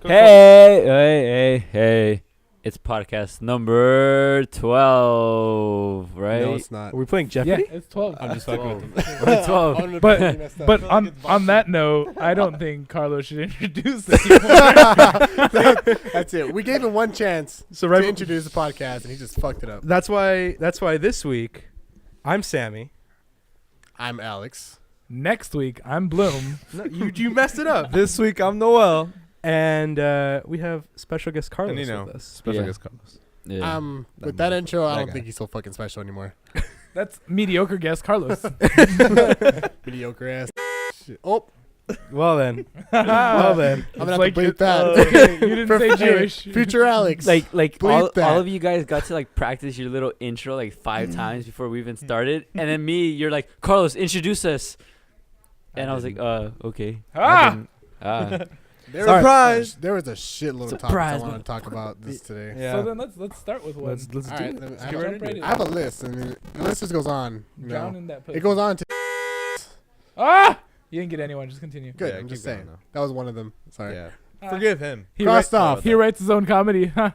Hey. It's podcast number 12, right? No, it's not. Are we playing Jeopardy? Yeah, it's 12. I'm just fucking with them. We're at 12. But on that note, I don't think Carlos should introduce this. That's it. We gave him one chance So to introduce the podcast, and he just fucked it up. That's why this week, I'm Sammy. I'm Alex. Next week, I'm Bloom. No, you messed it up. This week I'm Noel. And we have special guest Carlos And with us. special Yeah. guest Carlos. Yeah. With that intro, I that don't guy. think he's so fucking special anymore. That's mediocre guest Carlos. Mediocre ass. Shit. Oh, Well then. Well then. I'm gonna have like to bleep it- that. okay, you didn't say Hey, Jewish. Future Alex. like Bleep that. all of you guys got to like practice your little intro like 5 times before we even started, and then you're like, Carlos, introduce us, and I was like, okay. Ah! Surprise! There was a shitload of topics I Surprise, wanted to talk about this today. Yeah. So then let's start with one. Let's do All right, it. let me- Let's I get have- right into it. I have a list, and the list just goes on. You Drown know. in that It goes on to Ah! You didn't get anyone. Just continue. good. Yeah, I'm just keep going saying now. that was one of them. Sorry. Yeah. Ah. Forgive him. He, Crossed wri- off. he writes his own comedy. Huh.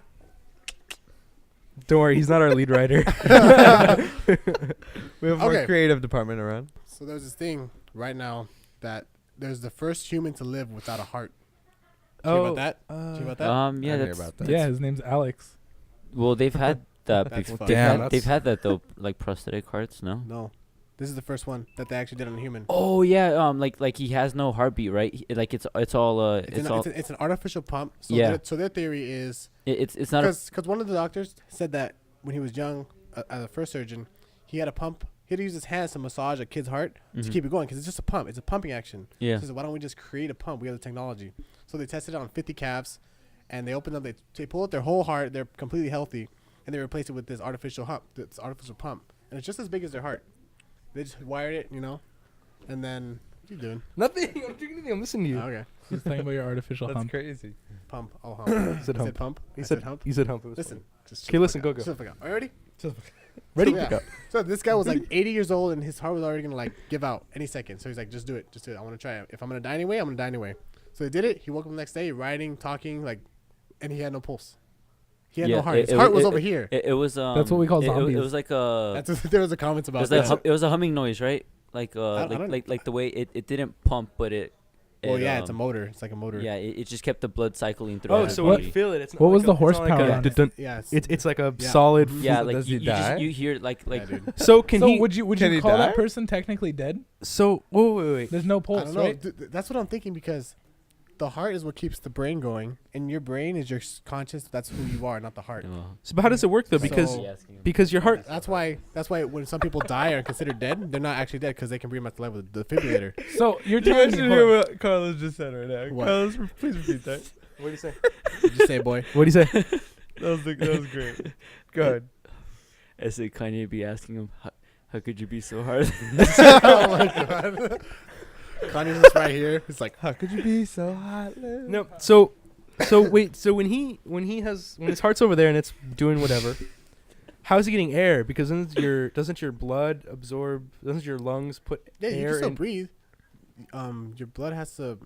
Don't worry, he's not our lead writer. We have Okay. more creative department around. So there's this thing right now that there's the first human to live without a heart. Did you hear about that? Did you hear about that? Yeah, I hear that's, about that. Yeah, his name's Alex. well, they've had that. That's before. fucked They've, Damn, had, they've that's- had that though, like prosthetic hearts. No. No, this is the first one that they actually did on a human. Oh yeah, like he has no heartbeat, right? Like it's all It's an artificial pump. So Yeah. so their theory is it's not a, because one of the doctors said that when he was young, as a first surgeon, he had a pump. He had to use his hands to massage a kid's heart to mhm. keep it going because it's just a pump. It's a pumping action. Yeah. So he said, why don't we just create a pump? We have the technology. So they tested it on 50 calves, and they opened up. They pull out their whole heart. They're completely healthy, and they replaced it with this artificial pump, and it's just as big as their heart. They just wired it, and then what are you doing? Nothing. I'm doing anything. I'm listening to you. Oh, okay, He's talking about your artificial That's hump. crazy. pump. Oh, hump. He said I hump. said pump. He I said hump. He said hump. It was Listen. Okay, listen, go. Are you ready? Ready? So, yeah. So this guy was like 80 years old, and his heart was already gonna like give out any second. So he's like, just do it. I want to try it. If I'm gonna die anyway, I'm gonna die anyway. So they did it. He woke up the next day, riding, talking, and he had no pulse. He had no heart. His heart was over here. It was That's what we call it zombies. was like a That's there was a comments it about was that. it was a humming noise, right? Like I don't- like the way it didn't pump, but it. Well, it, yeah, it's a motor. It's like a motor. Yeah, it just kept the blood cycling through. Oh, his so What- when you body. feel it, it's not What like was the it's not like horsepower a on it? dun- Yeah. It's like a Yeah. solid. Yeah, like Does you he just die? you hear like Yeah, dude. So can so he? would can you he call die? that person technically dead? So wait. There's no I pulse, don't know. right? That's what I'm thinking because the heart is what keeps the brain going, and your brain is your conscious. That's who you are, not the heart. So but how does it work though? So- Because your heart. That's why when some people die or are considered dead, they're not actually dead because they can breathe at the level of the defibrillator. So you're You telling guys me should hold hear on. what Carlos just said right now. What? Carlos, please repeat that. What do you say? What'd you say, boy? What do you say? That was great. Go ahead. I said Kanye be asking him, how could you be so hard? Oh my god. Kanye's just right here. It's like, How could you be so hot? No. So wait. So when his heart's over there and it's doing whatever, how is he getting air? Because doesn't your blood absorb? Doesn't your lungs put yeah, you can air still in? breathe. Your blood has to.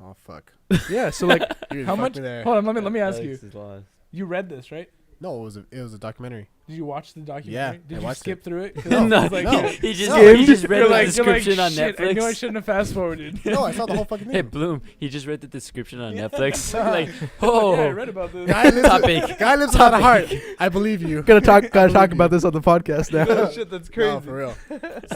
Oh fuck. Yeah. So like, You How fucked much? me there. Hold on, let me ask you. Alex is lost. You read this, right? No, it was a documentary. Did you watch the documentary? Yeah, Did I you watched skip it. through it? 'Cause No, I was like, no. yeah. He just No. he just read You're the like, description on Shit, Netflix. I knew I shouldn't have fast forwarded. No, I saw the whole fucking Hey thing. Bloom, he just read the description on Yeah. Netflix. Like, Yeah, I oh, read about this. Guy lives, Topic. guy lives without a heart. I believe you. gotta talk about this on the podcast now. Oh, shit, that's crazy. No, for real.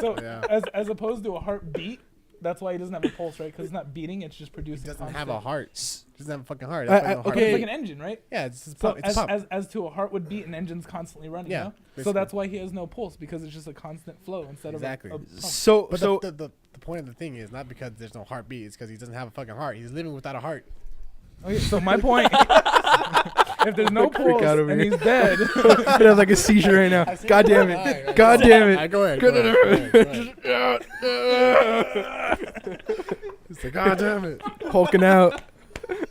So Yeah. as opposed to a heartbeat, that's why he doesn't have a pulse, right? Because it's not beating; it's just He producing. doesn't have constant. a heart. He doesn't have a fucking heart. I- That's why no heart. But okay. it's like an engine, right? Yeah, it's just So pump. It's a pump. as to a heart would beat, an engine's constantly running. Yeah, You know? So basically. that's why he has no pulse because it's just a constant flow instead Exactly. of a pump. So But so the point of the thing is not because there's no heartbeat. It's because he doesn't have a fucking heart. He's living without a heart. Okay, so my point: if there's no Freak pulse out over and here. he's dead, I have like a seizure right now. God damn it. God damn it. Go ahead. Go ahead. It's like, God damn it. Hulking out.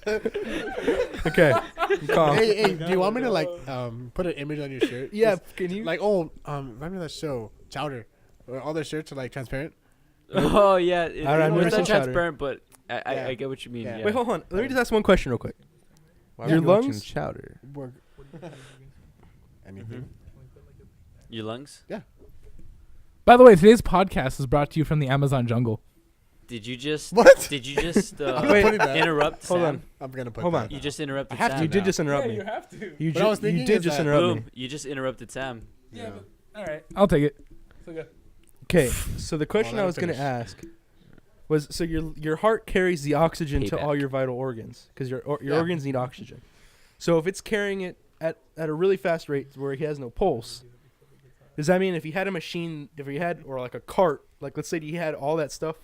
Okay. I'm calm. Hey, do you want me to like put an image on your shirt? Yeah. Just Can you? like remember that show Chowder, where all their shirts are like transparent? oh yeah, I remember it's some not Chowder. transparent, but I Yeah. get what you mean. Yeah. Yeah. Wait, hold on. Let me just ask one question real quick. Why Your are we watching lungs? chowder? We're anything. Your lungs? By the way, today's podcast is brought to you from the Amazon jungle. Did you just What? Did you just Wait, putting that. interrupt Hold Sam? on. I'm gonna put. Hold that. on. You just interrupted I have Sam. to You did now. just interrupt me. have to. You, What I was thinking you did is just that- interrupt Boom. me. You just interrupted Sam. Yeah. All right, I'll take it. So good. Okay, so the question let I him was going to finish. ask was, so your heart carries the oxygen to Payback. all your vital organs because your Yeah. organs need oxygen. So if it's carrying it at a really fast rate where he has no pulse, does that mean if he had a machine, if he had, or like a cart, like let's say he had all that stuff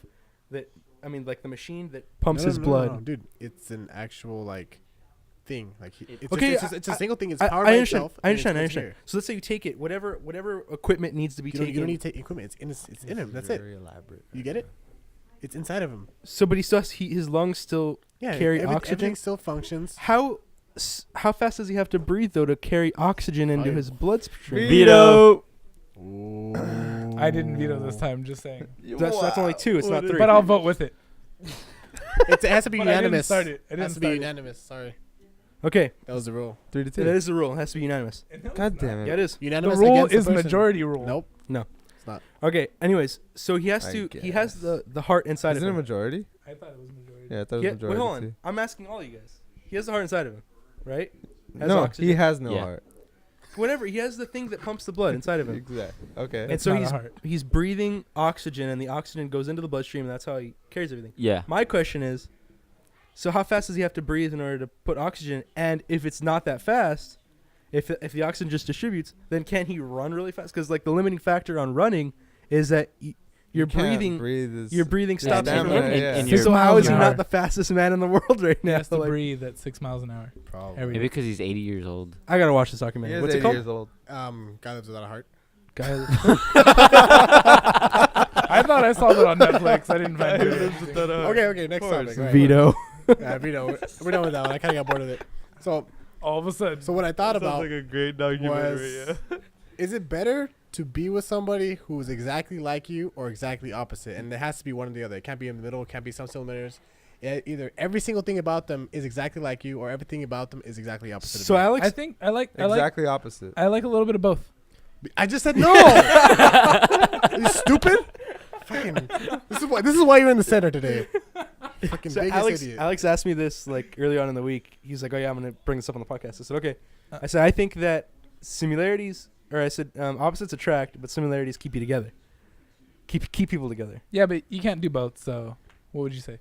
that, I mean, like the machine that pumps No, his no, blood. no, dude. It's an actual like thing. Like it's Okay, it's a single thing. It's I powered by understand. itself. I and it's understand. I what's understand. here. So let's say you take it, whatever equipment needs to be You don't, taken. you don't need to take equipment. It's in him. That's it. Very elaborate. You get it? It's inside of him. So, but he still has, his lungs still Yeah. carry oxygen. Everything still functions. How fast does he have to breathe though to carry oxygen into Probably- his bloodstream? Veto. Ooh. I didn't veto this time. Just saying. That's only 2. It's not 3. But I'll vote with it. It has to be But I didn't unanimous. start it. I It didn't has to be start it. unanimous. Sorry, Okay, that was the rule. 3 to that 2. is the rule. It has to be unanimous. God damn it. Yeah, it is. The Unanimous. rule against the is person. majority rule. Nope. No. It's not. Okay. Anyways, so he has I to. He has guess. the heart inside Isn't it of a him. majority? I thought it was majority. Yeah, I thought it was Wait, majority. hold on. too. I'm asking all you guys. He has the heart inside of him, right? Has No, oxygen. he has no Yeah. heart. Whatever. He has the thing that pumps the blood inside of him. Exactly. Okay. And It's so not a heart. he's breathing oxygen, and the oxygen goes into the bloodstream, and that's how he carries everything. Yeah. My question is, so how fast does he have to breathe in order to put oxygen? And if it's not that fast, if the oxygen just distributes, then can he run really fast? Because like the limiting factor on running is that you're You can't breathing. breathe is- Your breathing Yeah, stops. stamina, from running. yeah. and So you're- how is he miles an not hour. the fastest man in the world right He now? has to Like, breathe at 6 miles an hour. Probably. Every Maybe because he's 80 years old. I gotta watch this He documentary. is What's it 80 called? years old. Guy lives without a heart. Guy- I thought I saw that on Netflix. I didn't find it. Okay. Next topic. Right. Veto. Veto. We're done with that one. I kind of got bored of it. So All of a sudden. what I thought Sounds about like a great documentary. was, is it better to be with somebody who is exactly like you or exactly opposite? And it has to be one or the other. It can't be in the middle. It can't be some similarities. Either every single thing about them is exactly like you, or everything about them is exactly opposite. So of you. Alex, I think I like Exactly opposite. I like a little bit of both. I just said no. Are you stupid? Fucking. This is why you're in the center today. Fucking so biggest idiot. Alex asked me this like early on in the week. He's like, "Oh yeah, I'm gonna bring this up on the podcast." I said, "Okay." I said, "I think that similarities, or I said opposites attract, but similarities keep you together. Keep people together." Yeah, but you can't do both. So what would you say?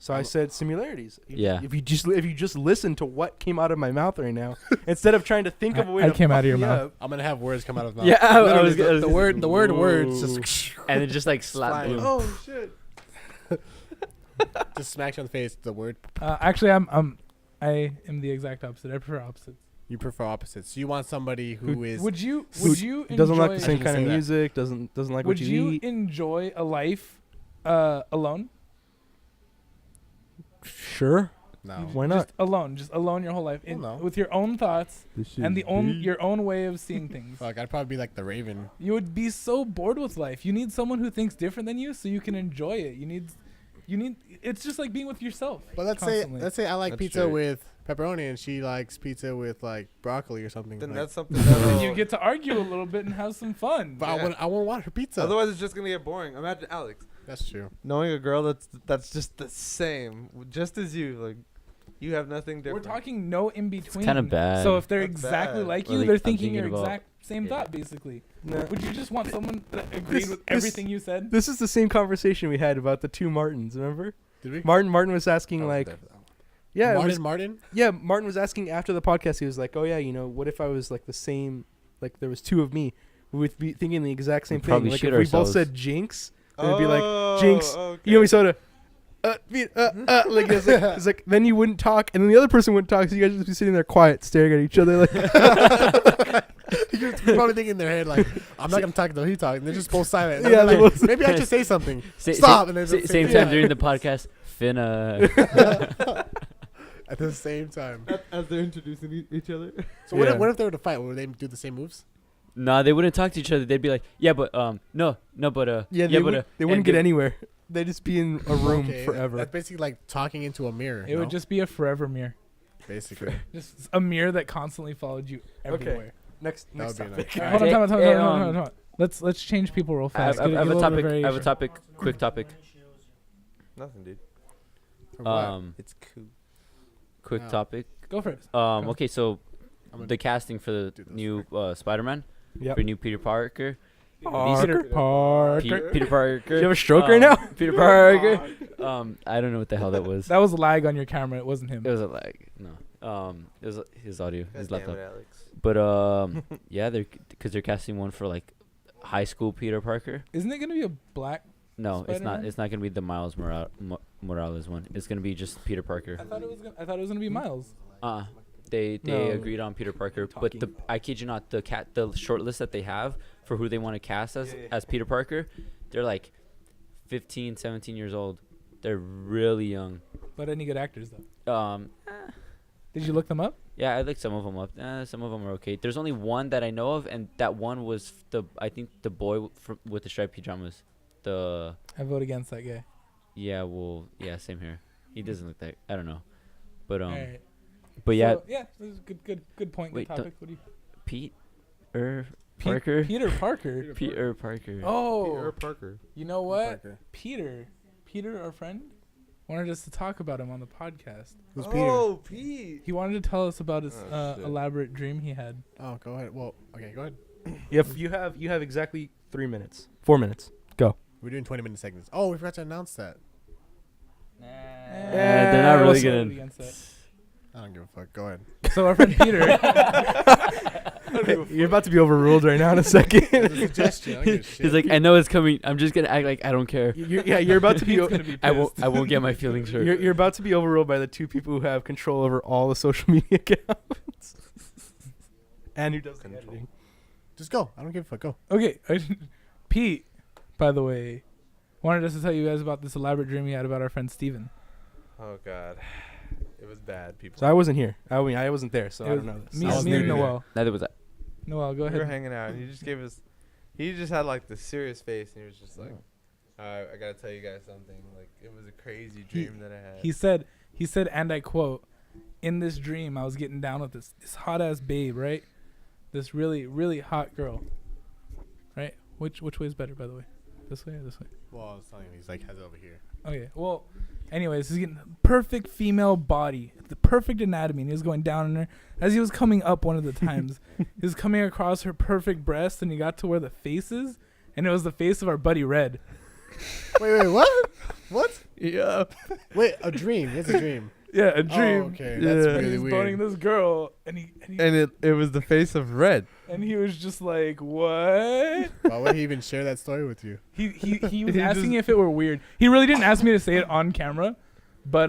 So I said similarities. Yeah. If you just listen to what came out of my mouth right now, instead of trying to think of a way I to came out fuck of your me mouth. up, I'm gonna have words come out of my mouth. Yeah, I Literally, was gonna- the word words just And then just like slap Flying. boom. oh shit. just smacks you on the face. The word Actually, I am the exact opposite. I prefer opposites. you prefer opposites. You want somebody who is Would you Who enjoy, doesn't like the I same shouldn't kind of say that. music, doesn't like would what you you eat. enjoy a life alone? Sure. no. Why not? Just alone your whole life Well, no. with your own thoughts and your own way of seeing things. Fuck, I'd probably be like the Raven. You would be so bored with life. You need someone who thinks different than you so you can enjoy it. You need it's just like being with yourself. But constantly. let's say I like That's pizza true. with pepperoni and she likes pizza with like broccoli or something. Then like, that's something Then that you get to argue a little bit and have some fun. but Yeah. I won't want her pizza. Otherwise, it's just gonna get boring. Imagine Alex That's true. knowing a girl that's just the same, just as you. Like, you have nothing We're different. talking no in between. kinda bad. So if they're That's exactly bad. like Or you, like, they're I'm thinking thinking your about- exact same Yeah. thought, basically. No. Would you just want someone that agreed with this- everything you said? This is the same conversation we had about the two Martins. Remember? Did we? Martin was asking That was like, definitely- yeah, it was, Martin. yeah. Martin was asking after the podcast. He was like, oh yeah, what if I was like the same, like there was two of me, we would be thinking the exact same We'd thing. probably Like shoot if we both ourselves. said Jinx, then it'd be like Jinx. okay. You know, we sort of. Like it's like then you wouldn't talk, and then the other person wouldn't talk, so you guys would just be sitting there quiet, staring at each other, like. You're probably thinking in their head like, I'm not gonna talk until he talks. And they're just both silent. And Yeah, they're they like, both- maybe I should say something. Sa- Stop. sa- And then sa- they'll same say- time yeah. during the podcast. Finna. At the same time. As they're introducing each other. So Yeah. what if they were to fight? Would they do the same moves? Nah, they wouldn't talk to each other. They'd be like, yeah, but no, but Yeah, they, but they wouldn't and get they- anywhere. They'd just be in a room Okay, forever. That's basically like talking into a mirror. It would just be a forever mirror. Basically. Just a mirror that constantly followed you everywhere. Next That would be topic. nice. Hold on, time out, time out, Hey, time out, time out, time out. Let's change people real I have, fast. I have- Get I have a a little bit of topic. I have a variation. topic. Quick topic. Nothing, dude. For what? It's cool. Quick No. topic. Go for it. Okay, so I'm gonna the casting for the do this new Spider-Man, Yep. for new Peter Parker. Peter Parker. Peter Parker. Do you have a stroke right now? Peter Parker. I don't know what the hell that was. That was a lag on your camera. It wasn't him. It was a lag. No. It was his audio, his God damn laptop. it, Alex. But yeah, because they're casting one for like high school Peter Parker. Isn't it gonna be a black? No, it's not. Spider-Man? It's not gonna be the Miles Morales one. It's gonna be just Peter Parker. I thought it was gonna be Miles. They No. agreed on Peter Parker, but I kid you not, the short list that they have for who they want to cast as Peter Parker, they're like 15, 17 years old. They're really young. But any good actors though? Eh. Did you look them up? Yeah, I looked some of them up. Some of them are okay. There's only one that I know of, and that one was I think the boy with the striped pajamas. I vote against that guy. Yeah, same here. He doesn't look that. I don't know, but All right. but yeah, So, yeah, this is a good point. Wait, Good topic. What do you? Parker. Peter Parker. Peter Parker. Oh, Peter Parker. you know what? Parker. Peter, our friend, wanted us to talk about him on the podcast. Who's Peter? Oh, Pete. He wanted to tell us about his Oh, shit. elaborate dream he had. Oh, go ahead. Well, okay, go ahead. You have exactly 3 minutes. 4 minutes. We're doing 20-minute segments. Oh, we forgot to announce that. They're not really we'll gonna. vote against that. I don't give a fuck. Go ahead. So our friend Peter, You're about to be overruled right now in a second. It's a suggestion. I don't give a shit. He's like, I know it's coming. I'm just gonna act like I don't care. You're about to be. he's gonna be I won't. pissed. I won't get my feelings hurt. You're about to be overruled by the two people who have control over all the social media accounts. And who does the Control. editing. Just go. I don't give a fuck. Go. Okay, Pete, by the way, wanted us to tell you guys about this elaborate dream he had about our friend Steven. Oh God, it was bad, people. So I wasn't here. I mean, I wasn't there, so I It don't know was this. Me, I was me and there. Noel. Neither was I. Noel, go We were ahead. hanging out, and he just gave us. He just had like this serious face, and he was just like, "I gotta tell you guys something. Like, it was a crazy dream that I had." He said, and I quote, "In this dream, I was getting down with this hot ass babe, right? This really, really hot girl, right? Which way is better, by the way? This way or this way? Well, I was telling you, he's like, has it over here. Okay. Well, anyways, he's getting perfect female body, the perfect anatomy, and he was going down on her. As he was coming up one of the times, he was coming across her perfect breast, and he got to where the face is, and it was the face of our buddy Red. Wait, what? What? Yeah. Wait, a dream. It's a dream. Yeah, a dream. Oh, okay, that's Yeah. And really he's boning weird. this girl, and he And it was the face of Red. and he was just like, what? Why would he even share that story with you? He was He asking just- if it were weird. He really didn't ask me to say it on camera, but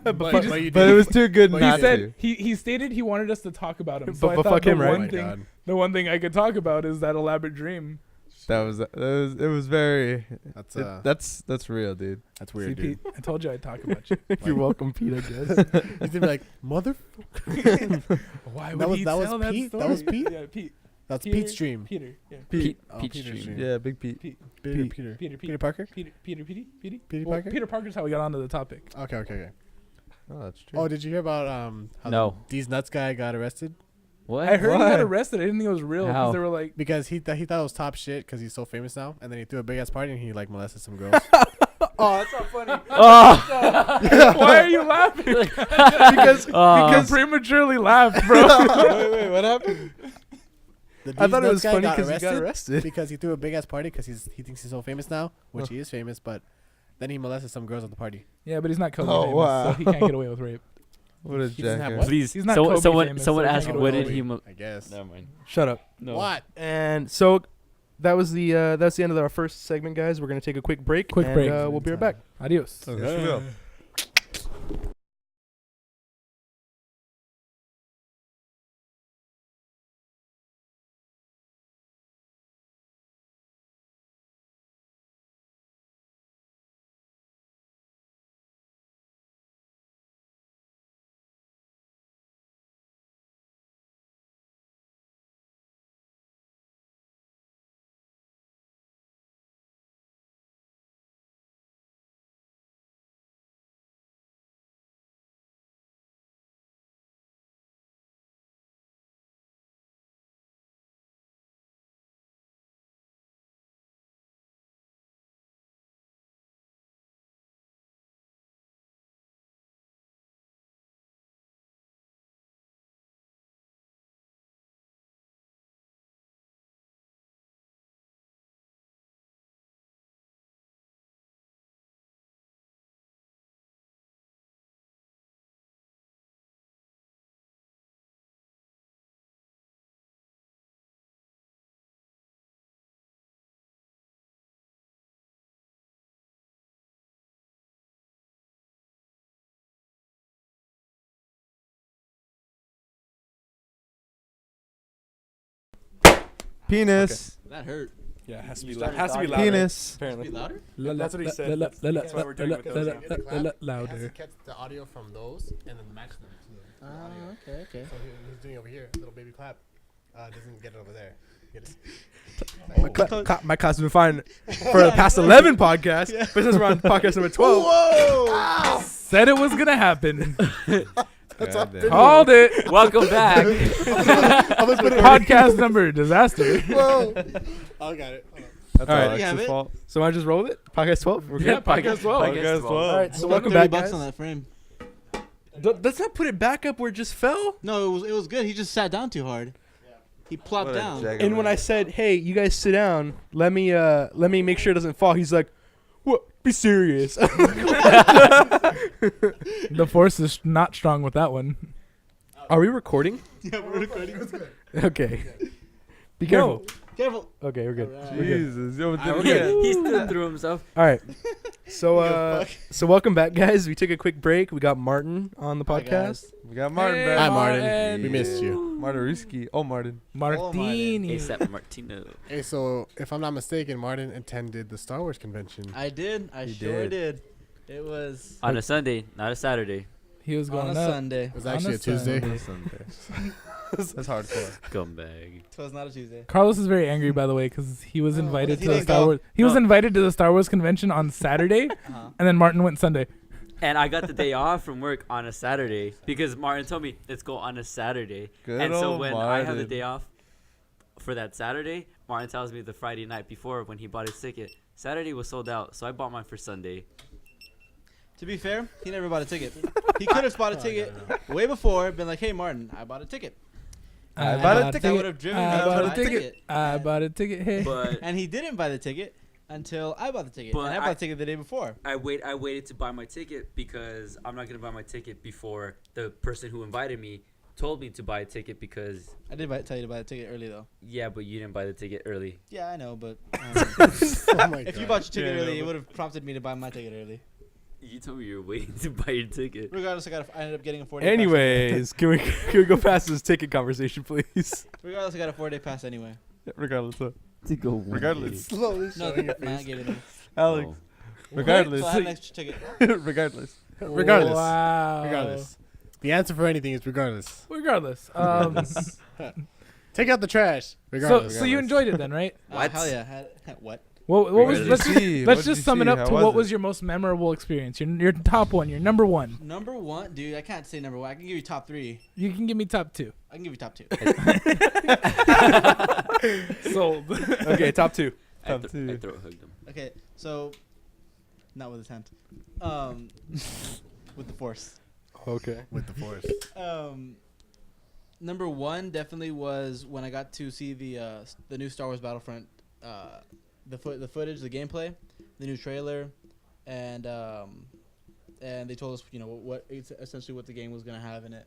But you But it was too good But he not said to. he stated he wanted us to talk about him. So But I thought fuck him, the right? Oh one my thing, God. the one thing I could talk about is that elaborate dream. It was very. That's That's real, dude. that's See, weird, dude. Pete, I told you I'd talk about you. You're welcome, Pete, I guess. He's gonna be like, mother. Why That would was- he that was tell that Pete? story? That was Pete? Yeah, Pete. That's Peter- Pete's dream. Peter. Yeah. Pete. Oh, Pete's Peter's dream. dream. Yeah, Big Pete. Pete. Peter. Peter. Peter Peter. Parker. Peter Parker? Peter Parker's how we got onto the topic. Okay. Oh, that's true. Oh, did you hear about how No. These nuts guy got arrested What? I heard he got What? arrested. I didn't think it was real How? because they were like, because he thought it was top shit because he's so famous now, and then he threw a big ass party and he like molested some girls. Oh, that's not funny. Oh. why are you laughing? because You prematurely laughed, bro. wait, what happened? The I thought These it Nuts was guy funny because he got arrested. because he threw a big ass party because he thinks he's so famous now, which he is famous, but then he molested some girls at the party. Yeah, but he's not Kobe Oh, famous, wow. so he can't get away with rape. What a He doesn't have jackass. what? Please. He's not someone, Kobe someone, famous, someone so he asked, can't what get did away he? I guess. Never mind. Shut up. No. What? And so that's the end of our first segment, guys. We're gonna take a quick break. Quick and, break. We'll be right back. Adios. Yes, we will. Penis. That hurt. Yeah, it has to You be loud. started Has to be talking. louder. Penis. Apparently. Be louder? That's what he said. That's why we're doing it with those. It has to Louder. catch the audio from those and then match them to the audio. Okay. So he's doing over here, little baby clap. Doesn't get it over there. Get it? My class has been fine for the past 11 podcasts, but since we're on podcast number 12. Said it was gonna happen. That's God up. damn. Called it. Welcome back. I'm gonna put it Podcast number disaster. Whoa. I got it. Hold on. That's All right. Alex's You have it? fault. So I just rolled it? Podcast 12? We're Yeah, good? podcast 12. Podcast 12. All right, so welcome 30 back, bucks guys. on that frame. Let's not put it back up where it just fell. No, it was good. He just sat down too hard. He plopped What a down. jag- And when I said, "Hey, you guys sit down. Let me make sure it doesn't fall." He's like, "What? Be serious." The force is not strong with that one. Are we recording? Yeah, we're recording. Okay. Be careful. Careful. Okay, we're good. Alright. We're good. Jesus. Yo, Okay, yeah. he stood through himself. All right. So so welcome back, guys. We took a quick break. We got Martin on the Hi, podcast. guys. We got Martin Hey, back. Hi, Martin. Martin. We missed you. Martin Risky. Oh, Martin. Martini. ASAP Martino. Hey, so if I'm not mistaken, Martin attended the Star Wars convention. I did. I You sure did. did. It was On a Sunday, not a Saturday. He was on going a up. Sunday. It was On actually a a Tuesday. Sunday. That's hardcore. Scumbag. It was not a Tuesday. Carlos is very angry, by the way, because he was Oh, invited he to the didn't Star go. Wars. He was No. invited to the Star Wars convention on Saturday, Uh-huh. and then Martin went Sunday. And I got the day off from work on a Saturday because Martin told me, let's go on a Saturday. Good And so old when Martin. I have the day off for that Saturday, Martin tells me the Friday night before when he bought his ticket, Saturday was sold out. So I bought mine for Sunday. To be fair, he never bought a ticket. He could have bought a ticket way before, been like, "Hey, Martin, I bought a ticket." I bought a That ticket. would have driven me I to bought a buy ticket. I bought a ticket. Hey. But And he didn't buy the ticket until I bought the ticket. But And I bought I- the ticket the day before. I waited to buy my ticket because I'm not gonna buy my ticket before the person who invited me told me to buy a ticket because I did tell you to buy the ticket early though. yeah, but you didn't buy the ticket early. Yeah, I know, but Oh my if you God. bought your ticket Yeah, early, no, it but- would have prompted me to buy my ticket early. You told me you were waiting to buy your ticket. Regardless, I ended up getting a 4-day Anyways, can we go past this ticket conversation, please? pass. Regardless, I got a 4-day pass anyway. Regardless. To go Regardless. Slowly No, showing your nah, I face. gave it to me. Alex. Oh. Regardless. So I had an extra ticket. Regardless. Regardless. Wow. Regardless. The answer for anything is regardless. Regardless. Take out the trash. So Regardless. you enjoyed it then, right? Hell yeah. What? What was? What Let's did you just, see? let's What did just you sum it see? up How to was what was it? your most memorable experience. Your number one. Number one, dude. I can't say number one. I can give you top 3. You can give me top 2. I can give you top 2. Sold. Okay, top 2. I Top throat two. hugged him. Okay, so not with his hand. With the force. Okay. With the force. Number one definitely was when I got to see the new Star Wars Battlefront, the footage, the gameplay, the new trailer, and they told us what it's essentially what the game was gonna have in it.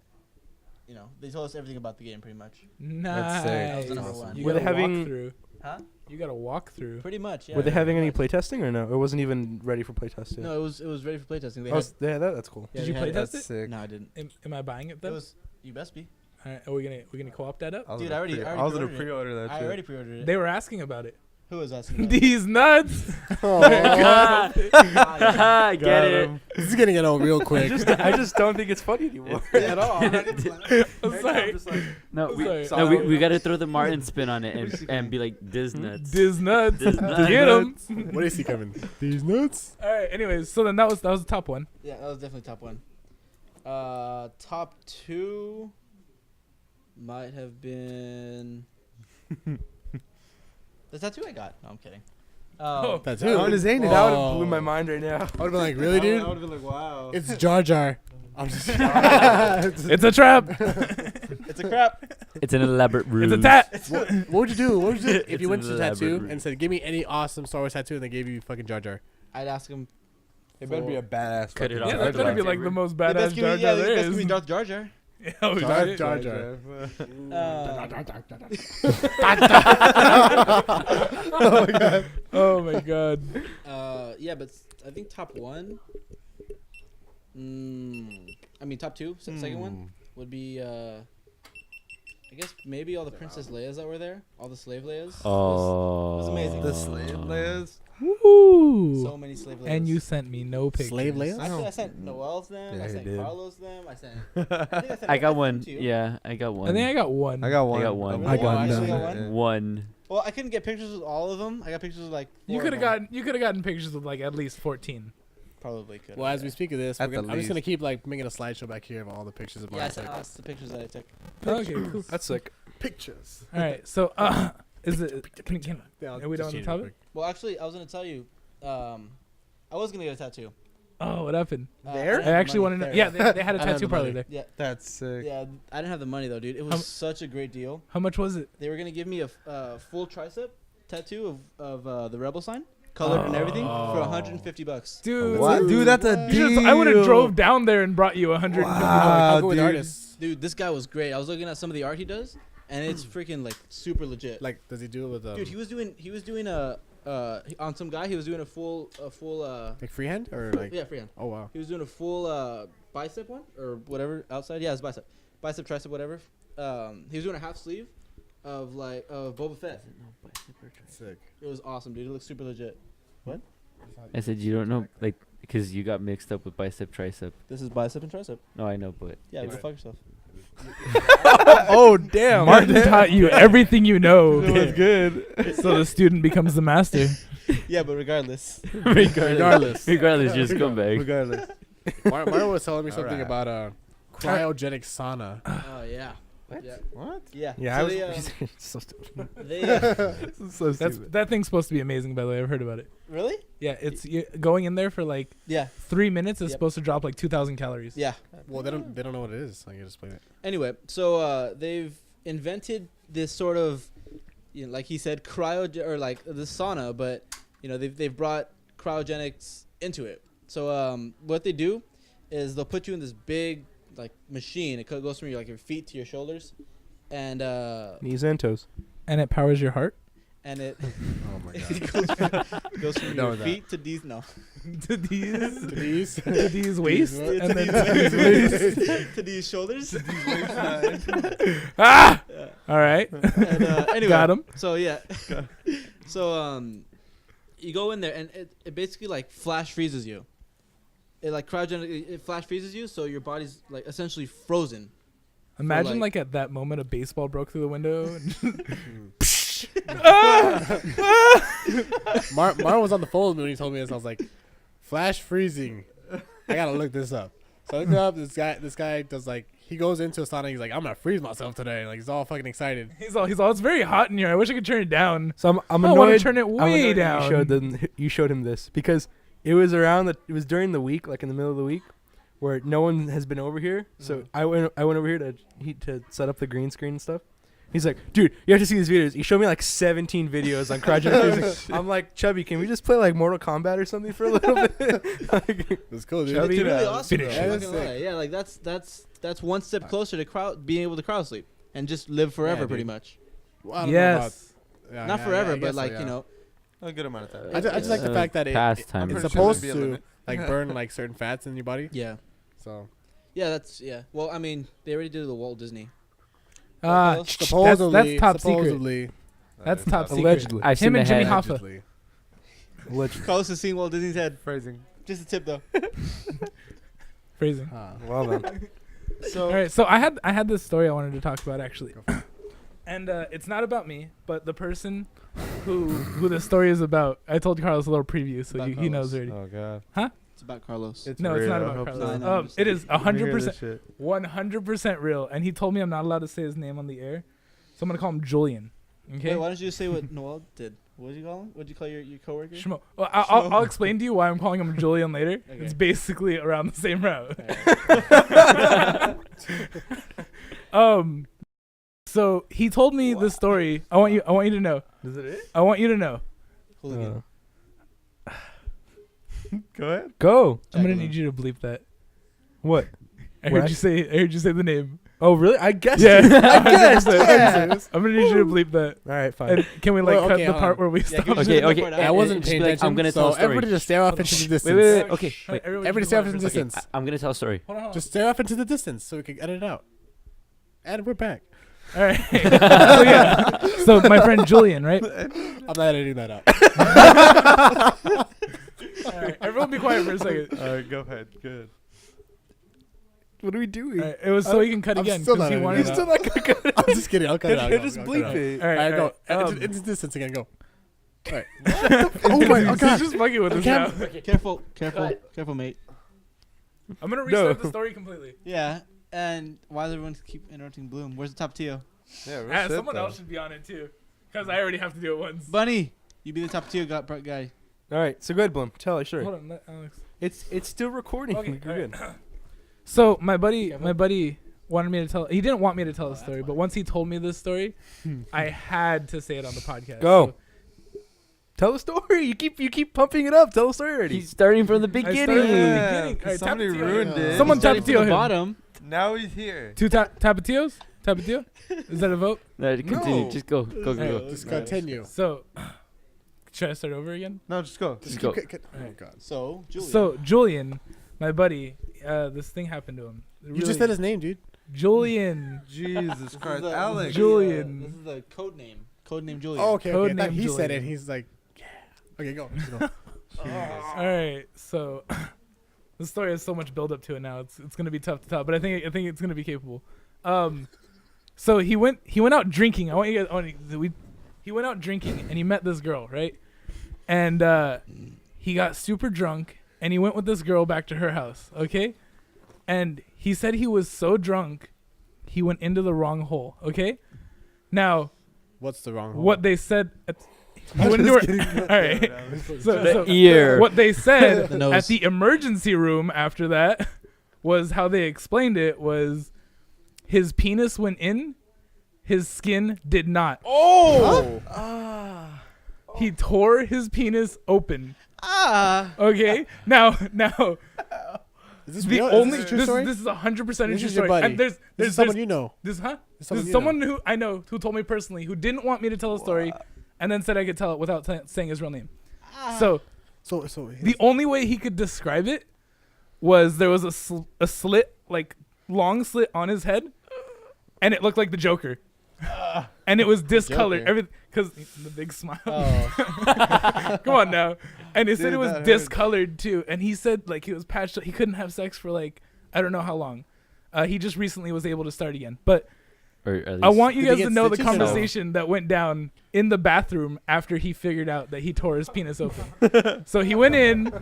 They told us everything about the game pretty much. Nice. sick. That was the number one. You Were got they a having- walkthrough. Huh? You got a walkthrough. Pretty much. Yeah. Were they having any pretty much. playtesting or no? It wasn't even ready for playtesting. No, it was ready for playtesting. They Oh, had, yeah, that's cool. yeah, Did you they had- playtest That's it? sick. No, I didn't. Am I buying it It then? was. You best be. All right, are we gonna co-op that up? was Dude, gonna I already I was gonna pre-ordered it. pre-order that I shit. already pre-ordered it. They were asking about it. Who was asking? About it? These nuts. Oh, I get Got it. him. this is getting it old real quick. I just don't think it's funny anymore. At all. I'm sorry. No, Sorry. we gotta throw the Martin spin on it and be like Diz nuts. These nuts. Diz nuts. Get them. What is he coming? These nuts? All right. Anyways, so then that was the top one. Yeah, that was definitely top one. Top 2 might have been the tattoo I got. No, I'm kidding. Oh. That's That who? would have Oh. blew my mind right now. I would have been like, really, dude? I would have been like, wow. It's Jar Jar. I'm just. It's a trap. It's a crap. It's an elaborate ruse. It's a tat. What would you do? What would you do if It's you went an to the tattoo elaborate and said, "Give me any awesome Star Wars tattoo," and they gave you fucking Jar Jar? I'd ask him. It better be a badass. Cut it fucking off. Yeah, Jar that better Jar. be like the most They badass best give Jar me, Jar they there best give me is. Darth Jar Jar. Oh, Jar shit. Jar Jar. Oh my god. Oh my god. Yeah, but I think top 1. I mean top 2. Second one would be I guess maybe all the Princess Leias that were there, all the slave Leias. Oh, it was amazing. The slave layers. Woo! So many slave Leias. And you sent me no pictures. Slave Leias? Actually, I sent Noel's them. Yeah, I he sent did. Carlos them. I think I got sent one. to you. Yeah, I got one. I think I got one. I got one. I got one. I got one. actually got one. One. Well, I couldn't get pictures with all of them. I got pictures with like. You 4 could of have them. gotten. You could have gotten pictures with like at least 14. Probably could. Well, as we speak of this, At I'm the just least. gonna keep like making a slideshow back here of all the pictures of Yeah, I mine. sent us the pictures that I took. Okay, cool. That's sick. Pictures. All right, so is it? Can, Yeah, I'll are we just done on the change real topic? quick. Well, actually, I was gonna tell you. I was gonna get a tattoo. Oh, what happened? There? I actually want to know. Yeah, they had a I don't have tattoo the parlor money. there. Yeah. That's sick. Yeah, I didn't have the money though, dude. It was How- such a great deal. How much was it? They were gonna give me a full tricep tattoo of the rebel sign, colored and everything, for $150. Dude, What? Dude, that's a I would have deal. drove down there and brought you 150. I'll go with dude. artists. Dude, this guy was great. I was looking at some of the art he does, and it's freaking like super legit. Like, does he do it with Dude, he was doing a on some guy. He was doing a full like freehand or like? yeah, freehand. Oh wow. He was doing a full bicep one or whatever outside. Yeah, it's bicep, tricep, whatever. He was doing a half sleeve of Boba Fett. Sick. It was awesome, dude. It looks super legit. I said you don't know, like, because you got mixed up with bicep, tricep. This is bicep and tricep. No, I know, but Yeah, go Right. fuck yourself. Oh damn. Martin taught you everything you know, It was good. so the student becomes the master. Yeah, but regardless. Regardless. regardless, just come back. Regardless. Mario was telling me something Alright. about cryogenic sauna. Oh yeah. What? Yeah. What? Yeah. Yeah, So I was they, so stupid. they, So That's stupid. that thing's supposed to be amazing, by the way. I've heard about it. really? Yeah, it's going in there for like Yeah. 3 minutes. It's Yep. supposed to drop like 2,000 calories. Yeah. Well, they don't know what it is. I can explain it. Anyway, so they've invented this sort of, like he said, or like the sauna, but they've brought cryogenics into it. So what they do is they'll put you in this big like machine. It goes from your feet to your shoulders, and Knees and toes. And it powers your heart. and it Oh my god. it goes from Know your that. feet to these to these, These. to these waist, what? and then to these shoulders. ah. Yeah. All right, And, anyway, got him. So yeah, so you go in there and it basically like flash freezes you. It like cryogenic, it flash freezes you, so your body's like essentially frozen. Imagine like- like at that moment a baseball broke through the window. Mar was on the phone with me when he told me this. I was like, flash freezing. I gotta look this up. So I looked it up. This guy does like, he goes into a sauna. He's like, I'm gonna freeze myself today. Like he's all fucking excited. He's all, it's very hot in here. I wish I could turn it down. So I'm I want annoyed. to turn it I'm way annoyed that down. You showed him this because it was it was during the week, like in the middle of the week, where no one has been over here. So I went over here to set up the green screen and stuff. He's like, dude, you have to see these videos. He showed me like 17 videos on cryogenic freezing. I'm like, Chubby, can we just play like Mortal Kombat or something for a little bit? Like, It's cool, dude. Chubby, It's really Yeah, awesome. finish Though, it. I'm Yeah, not gonna that's lie. Yeah, like that's one step closer to being able to cryo sleep and just live forever, Yeah, pretty dude. much. Well, I don't know about- Yes. yeah, Not yeah, forever, I but guess so, like yeah. A good amount of time. I just like the fact that pastime. it's pretty sure supposed there'd be a to limit. like burn like certain fats in your body. Yeah. So Yeah, well, I mean, they already did the Walt Disney. supposedly, that's top secret. secret. That's top secret. allegedly. I've seen Him the and Jimmy head. Hoffa. Allegedly. Allegedly. Carlos has seen Walt Disney's head. Phrasing. Just a tip, though. Phrasing. Well done. So All right, so I had this story I wanted to talk about actually, and it's not about me, but the person who the story is about. I told Carlos a little preview, so About he knows Carlos. already. Oh god. it's about Carlos. It's No, it's real. not I about hope Carlos. so. No, I'm just It is Let me hear 100%, this shit. 100% real, and he told me I'm not allowed to say his name on the air, so I'm gonna call him Julian. Okay. Wait, why don't you just say what Noel did? What did you call him? What did you call your coworker? Shmo. Well, I'll explain to you why I'm calling him Julian later. Okay. It's basically around the same route. Alright. So he told me the story. I want you to know. Is it? I want you to know. Hooligan. Go ahead. Go. I'm gonna Jacqueline. need you to bleep that. What? I What? heard you say the name. Oh, really? I guessed. Yeah, it. I guessed. 100%. Yeah. I'm gonna need you to bleep that. All right, fine. And can we like Well, cut okay, the hold part on. where we Yeah, stop? give me Okay, the okay. part out. I wasn't Just paying be like, attention. I'm gonna so tell a story. everybody just stare off into the distance. Wait. Okay, wait. Everybody stare off into the Okay, distance. I'm gonna tell a story. Hold on. Just stare off into the distance so we can edit it out. And we're back. All right. So yeah. So my friend Julian, right? I'm not editing that out. All right. Everyone, be quiet for a second. All right, go ahead. Good. What are we doing? All right, it was so he can cut I'm again still because not he editing wanted it You're out. still not gonna cut it. I'm just kidding. I'll cut it out. Just I'll cut bleep out. it. All right. All right, go. all right, It's distance again. Go. All right. oh my He's God. just fucking with us Cam- now. Careful, careful, mate. I'm gonna No. restart the story completely. Yeah. And why does everyone keep interrupting Bloom? Where's the top Tio? Yeah, real Ah, shit, someone though. else should be on it too, because I already have to do it once. Bunny, you be the top Tio guy. All right, so go ahead, Blum. Tell us, sure. Hold on, let Alex. It's still recording. Okay, You're good. So my buddy wanted me to tell. He didn't want me to tell the story, but once he told me this story, I had to say it on the podcast. Go. So Tell the story. You keep pumping it up. Tell the story already. He's starting from the I started beginning. from the Yeah, beginning. 'cause All right, somebody Tapatio. ruined it. Someone Starting from Tapatio the him. bottom. Now he's here. Two Tapatios? Tapatio? Is that a vote? No, continue. No. Just go. Go. Alright. Go. Just continue. So, should I start over again? No, just go. Just go. keep. Oh God. So, Julian. So Julian, my buddy, this thing happened to him. You just said his name, dude. Julian. Jesus Christ, the- Alex. Julian. This is the code name. Code name Julian. Oh, okay. Code Okay. I thought name he said Julian. it. He's like, yeah. Okay, go. Just go. All right, so the story has so much build up to it now. It's gonna be tough to tell, but I think it's gonna be capable. So he went out drinking. He went out drinking and he met this girl, right? And he got super drunk and he went with this girl back to her house, okay? And he said he was so drunk he went into the wrong hole, okay? Now, What's the wrong? what they said he went into her, all right. So Ear. what they said The nose. at the emergency room after that was how they explained it was his penis went in, his skin did not. Oh! He tore his penis open. Ah. Okay? Now Is this the real? only is this a true story? this is 100% a This true is your story. buddy. And there's This is someone you know. this huh? This This is someone who I know who told me personally who didn't want me to tell the story and then said I could tell it without saying his real name. So So the only way he could describe it was there was a slit, like long slit on his head, and it looked like the Joker. And it was discolored. Joker. Because the big smile. Oh. Come on now. And it said Dude, it was that hurt. discolored too. And he said like he was patched up. He couldn't have sex for like I don't know how long. He just recently was able to start again. But Or at least I want you Did he guys to get know the stitches or no? conversation that went down in the bathroom after he figured out that he tore his penis open. So he went in.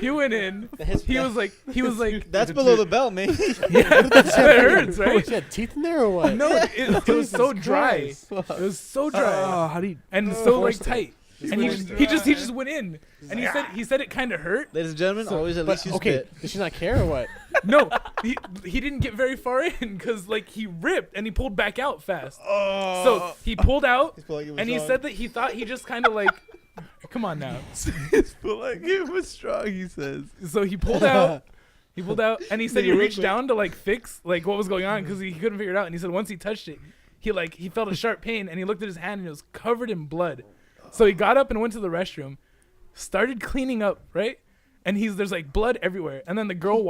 He went in. He was like, That's below the belt, mate. yeah, that hurts, Oh, right? she had teeth in there or what? No, it was so dry. It was so dry how do you? and so like tight. And he just went in, and he said it kind of hurt. Ladies and gentlemen, always at least use Okay, spit. did she not care or what? No, he didn't get very far in because like he ripped and he pulled back out fast. So he pulled out, and he said that he thought he just kind of like, come on now. But like it was strong, he says. So he pulled out. He pulled out, and he said he reached down to like fix like what was going on because he couldn't figure it out. And he said once he touched it, he felt a sharp pain, and he looked at his hand and it was covered in blood. So he got up and went to the restroom, started cleaning up, right? And there's like blood everywhere. And then the girl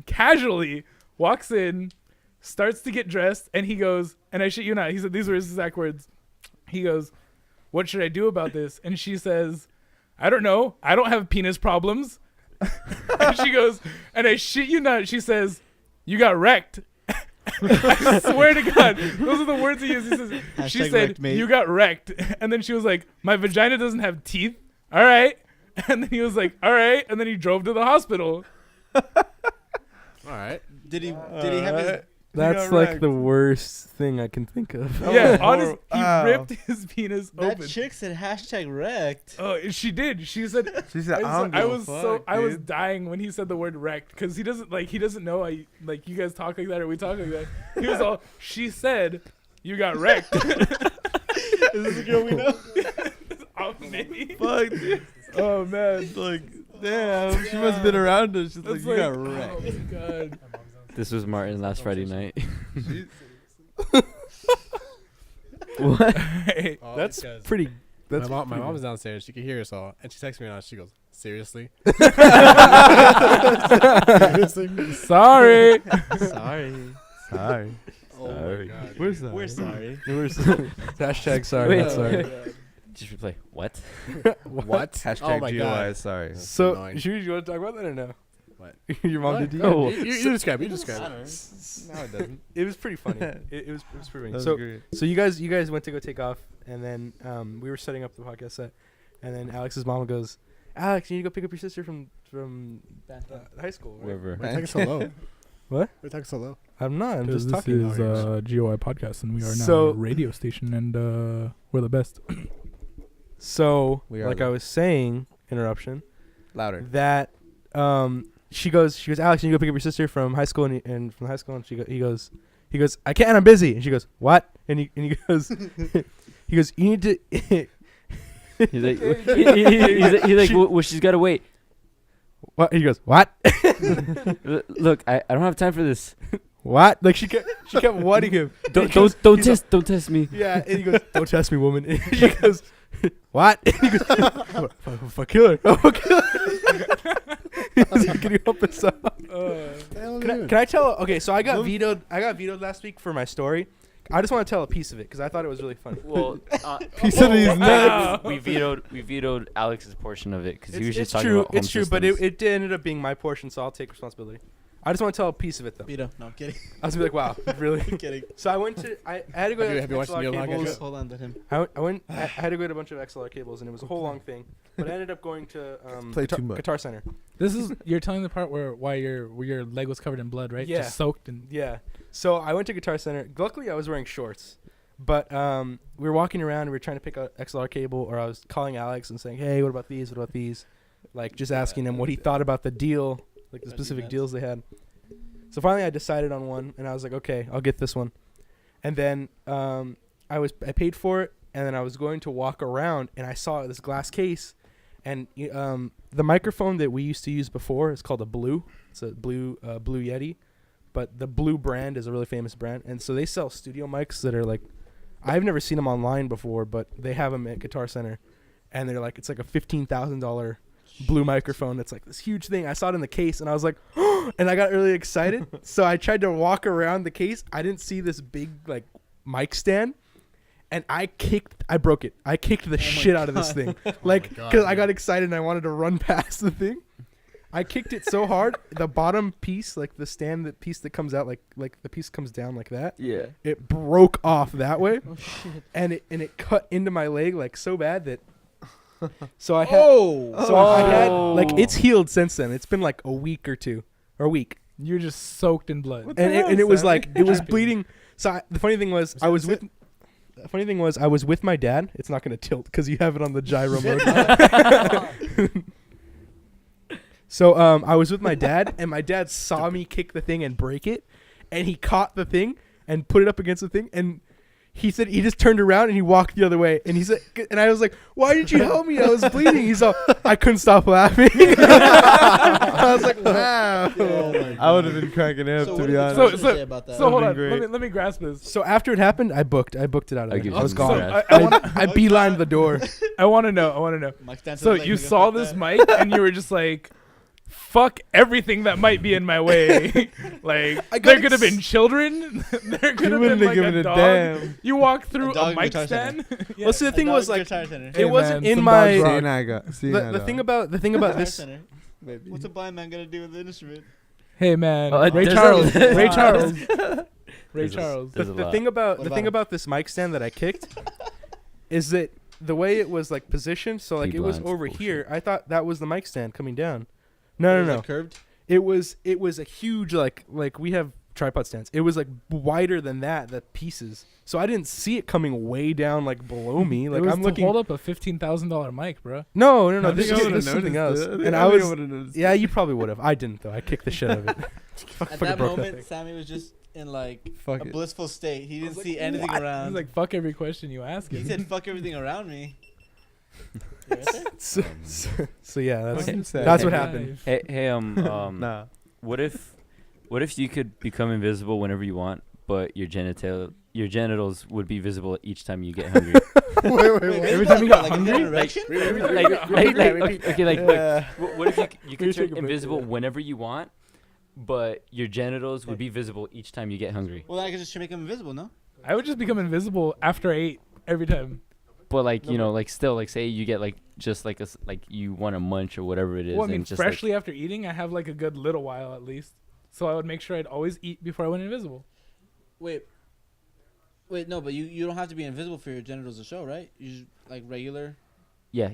casually walks in, starts to get dressed, and he goes, and I shit you not, he said these were his exact words. He goes, "What should I do about this?" And she says, "I don't know. I don't have penis problems." And she goes, and I shit you not, she says, "You got wrecked." I swear to God, those are the words he used. He says, she Hashtag said, wrecked, mate. "You got wrecked." And then she was like, "My vagina doesn't have teeth." All right. And then he was like, "All right." And then he drove to the hospital. All right. Did he have his That's like the worst thing I can think of. Yeah, horrible. honest, he Ow. ripped his penis that open. chick said hashtag wrecked. Oh, she did. She said, She said, I was dying when he said the word wrecked because he doesn't know you guys talk like that or we talk like that. He was all, she said, "You got wrecked." Is this a girl we know? Oh, maybe. Fuck, dude. Oh man. Like, damn, she must have been around us. She's like, That's you got oh wrecked. my God. This was Martin last Friday night. She- What? Hey, Oh, That's because pretty. That's my pretty mom's downstairs. She could hear us all, and she texts me now. She goes, "Seriously?" sorry. Sorry. Sorry. Oh my Sorry. God. We're sorry. We're sorry. Hashtag sorry, Wait. not sorry. Just replay. What? What? Hashtag Oh my GOI God. is sorry. So, annoying. you want to talk about that or no? What? Your mom What? did you? No. You describe. You describe. No, it doesn't. It was pretty funny. It was pretty funny. That was So great. so you guys went to go take off, and then we were setting up the podcast set, and then Alex's mom goes, Alex, you need to go pick up your sister from high school. Right? Wherever. We're talking so low. What? We're talking so low. I'm not. I'm just this talking. is GOI podcast, and we are now So- a radio station, and we're the best. So, We are like the- I was saying, interruption. Louder. That she goes, Alex, you need to go pick up your sister from high school, and from high school, and he goes, I can't, I'm busy, and she goes, what? And he goes, he goes, you need to. He's like, he's like, well, she's gotta wait. What? He goes, what? Look, I don't have time for this. What? Like she kept wanting him. Don't don't test me. Yeah, and he goes, don't test me, woman. And she goes, what? And he goes, if I kill her, I'll kill her. He's like, can you help us out? Can I tell? Okay, so I got vetoed last week for my story. I just want to tell a piece of it because I thought it was really funny. Well, He said he's nuts. we vetoed Alex's portion of it because he was just talking true. about home It's true, but systems. it ended up being my portion, so I'll take responsibility. I just want to tell a piece of it though. Vito. No, I'm kidding. I was gonna be like, wow, really? I'm kidding. So I went to I had to go to Have you watched the XLR Neil podcast cables. yet? Hold on, let him. I had to go to a bunch of XLR cables, and it was a whole long thing. But I ended up going to Play too much. Guitar Center. This is you're telling the part where your leg was covered in blood, right? Yeah. Just soaked in. Yeah. So I went to Guitar Center. Luckily, I was wearing shorts. But we were walking around, and we were trying to pick a XLR cable, or I was calling Alex and saying, hey, what about these? What about these? Like, just asking him what he thought about the deal, like the specific deals they had. So finally, I decided on one, and I was like, okay, I'll get this one. And then I paid for it, and then I was going to walk around, and I saw this glass case, and the microphone that we used to use before is called a Blue. It's a Blue Yeti, but the Blue brand is a really famous brand, and so they sell studio mics that are like, I've never seen them online before, but they have them at Guitar Center, and they're like, it's like a $15,000 Blue microphone. It's like this huge thing. I saw it in the case, and I was like, and I got really excited. So I tried to walk around the case. I didn't see this big like mic stand, and I broke it. I kicked the shit out of this thing, like because I got excited and I wanted to run past the thing. I kicked it so hard, the bottom piece, like the stand, the piece that comes out, like the piece comes down like that. yeah. It broke off that way, Oh shit. and it cut into my leg like so bad that. So I had. Oh. I had like it's healed since then. It's been like a week or two, or a week, You're just soaked in blood. What and the hell, it was Sammy? like it was Happy. bleeding. So the funny thing was I was with. The funny thing was I was with my dad. It's not gonna tilt because you have it on the gyro mode. So I was with my dad, and my dad saw me kick the thing and break it, and he caught the thing and put it up against the thing, and he said he just turned around and he walked the other way, and he said, and I was like, "Why did you help me? I was bleeding." He's all, I couldn't stop laughing. I was like, "Wow." I would have been cracking up, So to what be did honest. the So- doctor so- say about that? So hold That'd on, be great. let me grasp this. So after it happened, I booked it out I'll of give there. you I was some gone. grasp. I beelined the door. I want to know. Mike Stanton So like you nigga, saw fuck this that. mic and you were just like, fuck everything that might be in my way. Like, I got there could have been children. There could You have wouldn't been have like given a a dog. damn. You walk through A dog a in mic Guitar stand. Yeah. Well, see, the thing was like, Guitar Center. Hey, it wasn't man, in some my. dogs rock. Seeing I got. Seeing I The thing about Guitar this. Center. Baby. What's a blind man gonna do with the instrument? Hey man, Oh, Ray there's Charles. a- Ray Charles. Ray There's a- Charles. there's a The lot. thing about What the about thing him? about this mic stand that I kicked is that the way it was like positioned, so like Three it was blinds, over bullshit. here. I thought that was the mic stand coming down. No, Is no, it no. Curved. It was a huge like we have tripod stands. It was like wider than that, the pieces. So I didn't see it coming way down like below me. Like it was I'm to looking. hold up a $15,000 mic, bro. No. I This think I is would've something noticed else. it. And I I think was. would've noticed Yeah, it. you probably would have. I didn't though. I kicked the shit out of it. At Fucking that broke moment, thing. Sammy was just in like Fuck a it. blissful state. He didn't see anything What? around. He's like, fuck every question you ask he him. said, "Fuck everything around me." You right there? So yeah, that's Fucking sad. that's what Hey, happened. Hey, Nah. what if you could become invisible whenever you want, but your genitals would be visible each time you get hungry? Every time you got like, hungry? an erection? Okay, like, Yeah. what if you could You're turn taking a invisible picture. whenever you want, but your genitals would be visible each time you get hungry. Well, then I could just make him invisible, no? I would just become invisible after I ate every time. But like you know, like still, like say you get like just like like you want to munch or whatever it is. Well, I mean, and just freshly after eating, I have like a good little while at least. So I would make sure I'd always eat before I went invisible. Wait, no, but you don't have to be invisible for your genitals to show, right? You just, like regular. Yeah.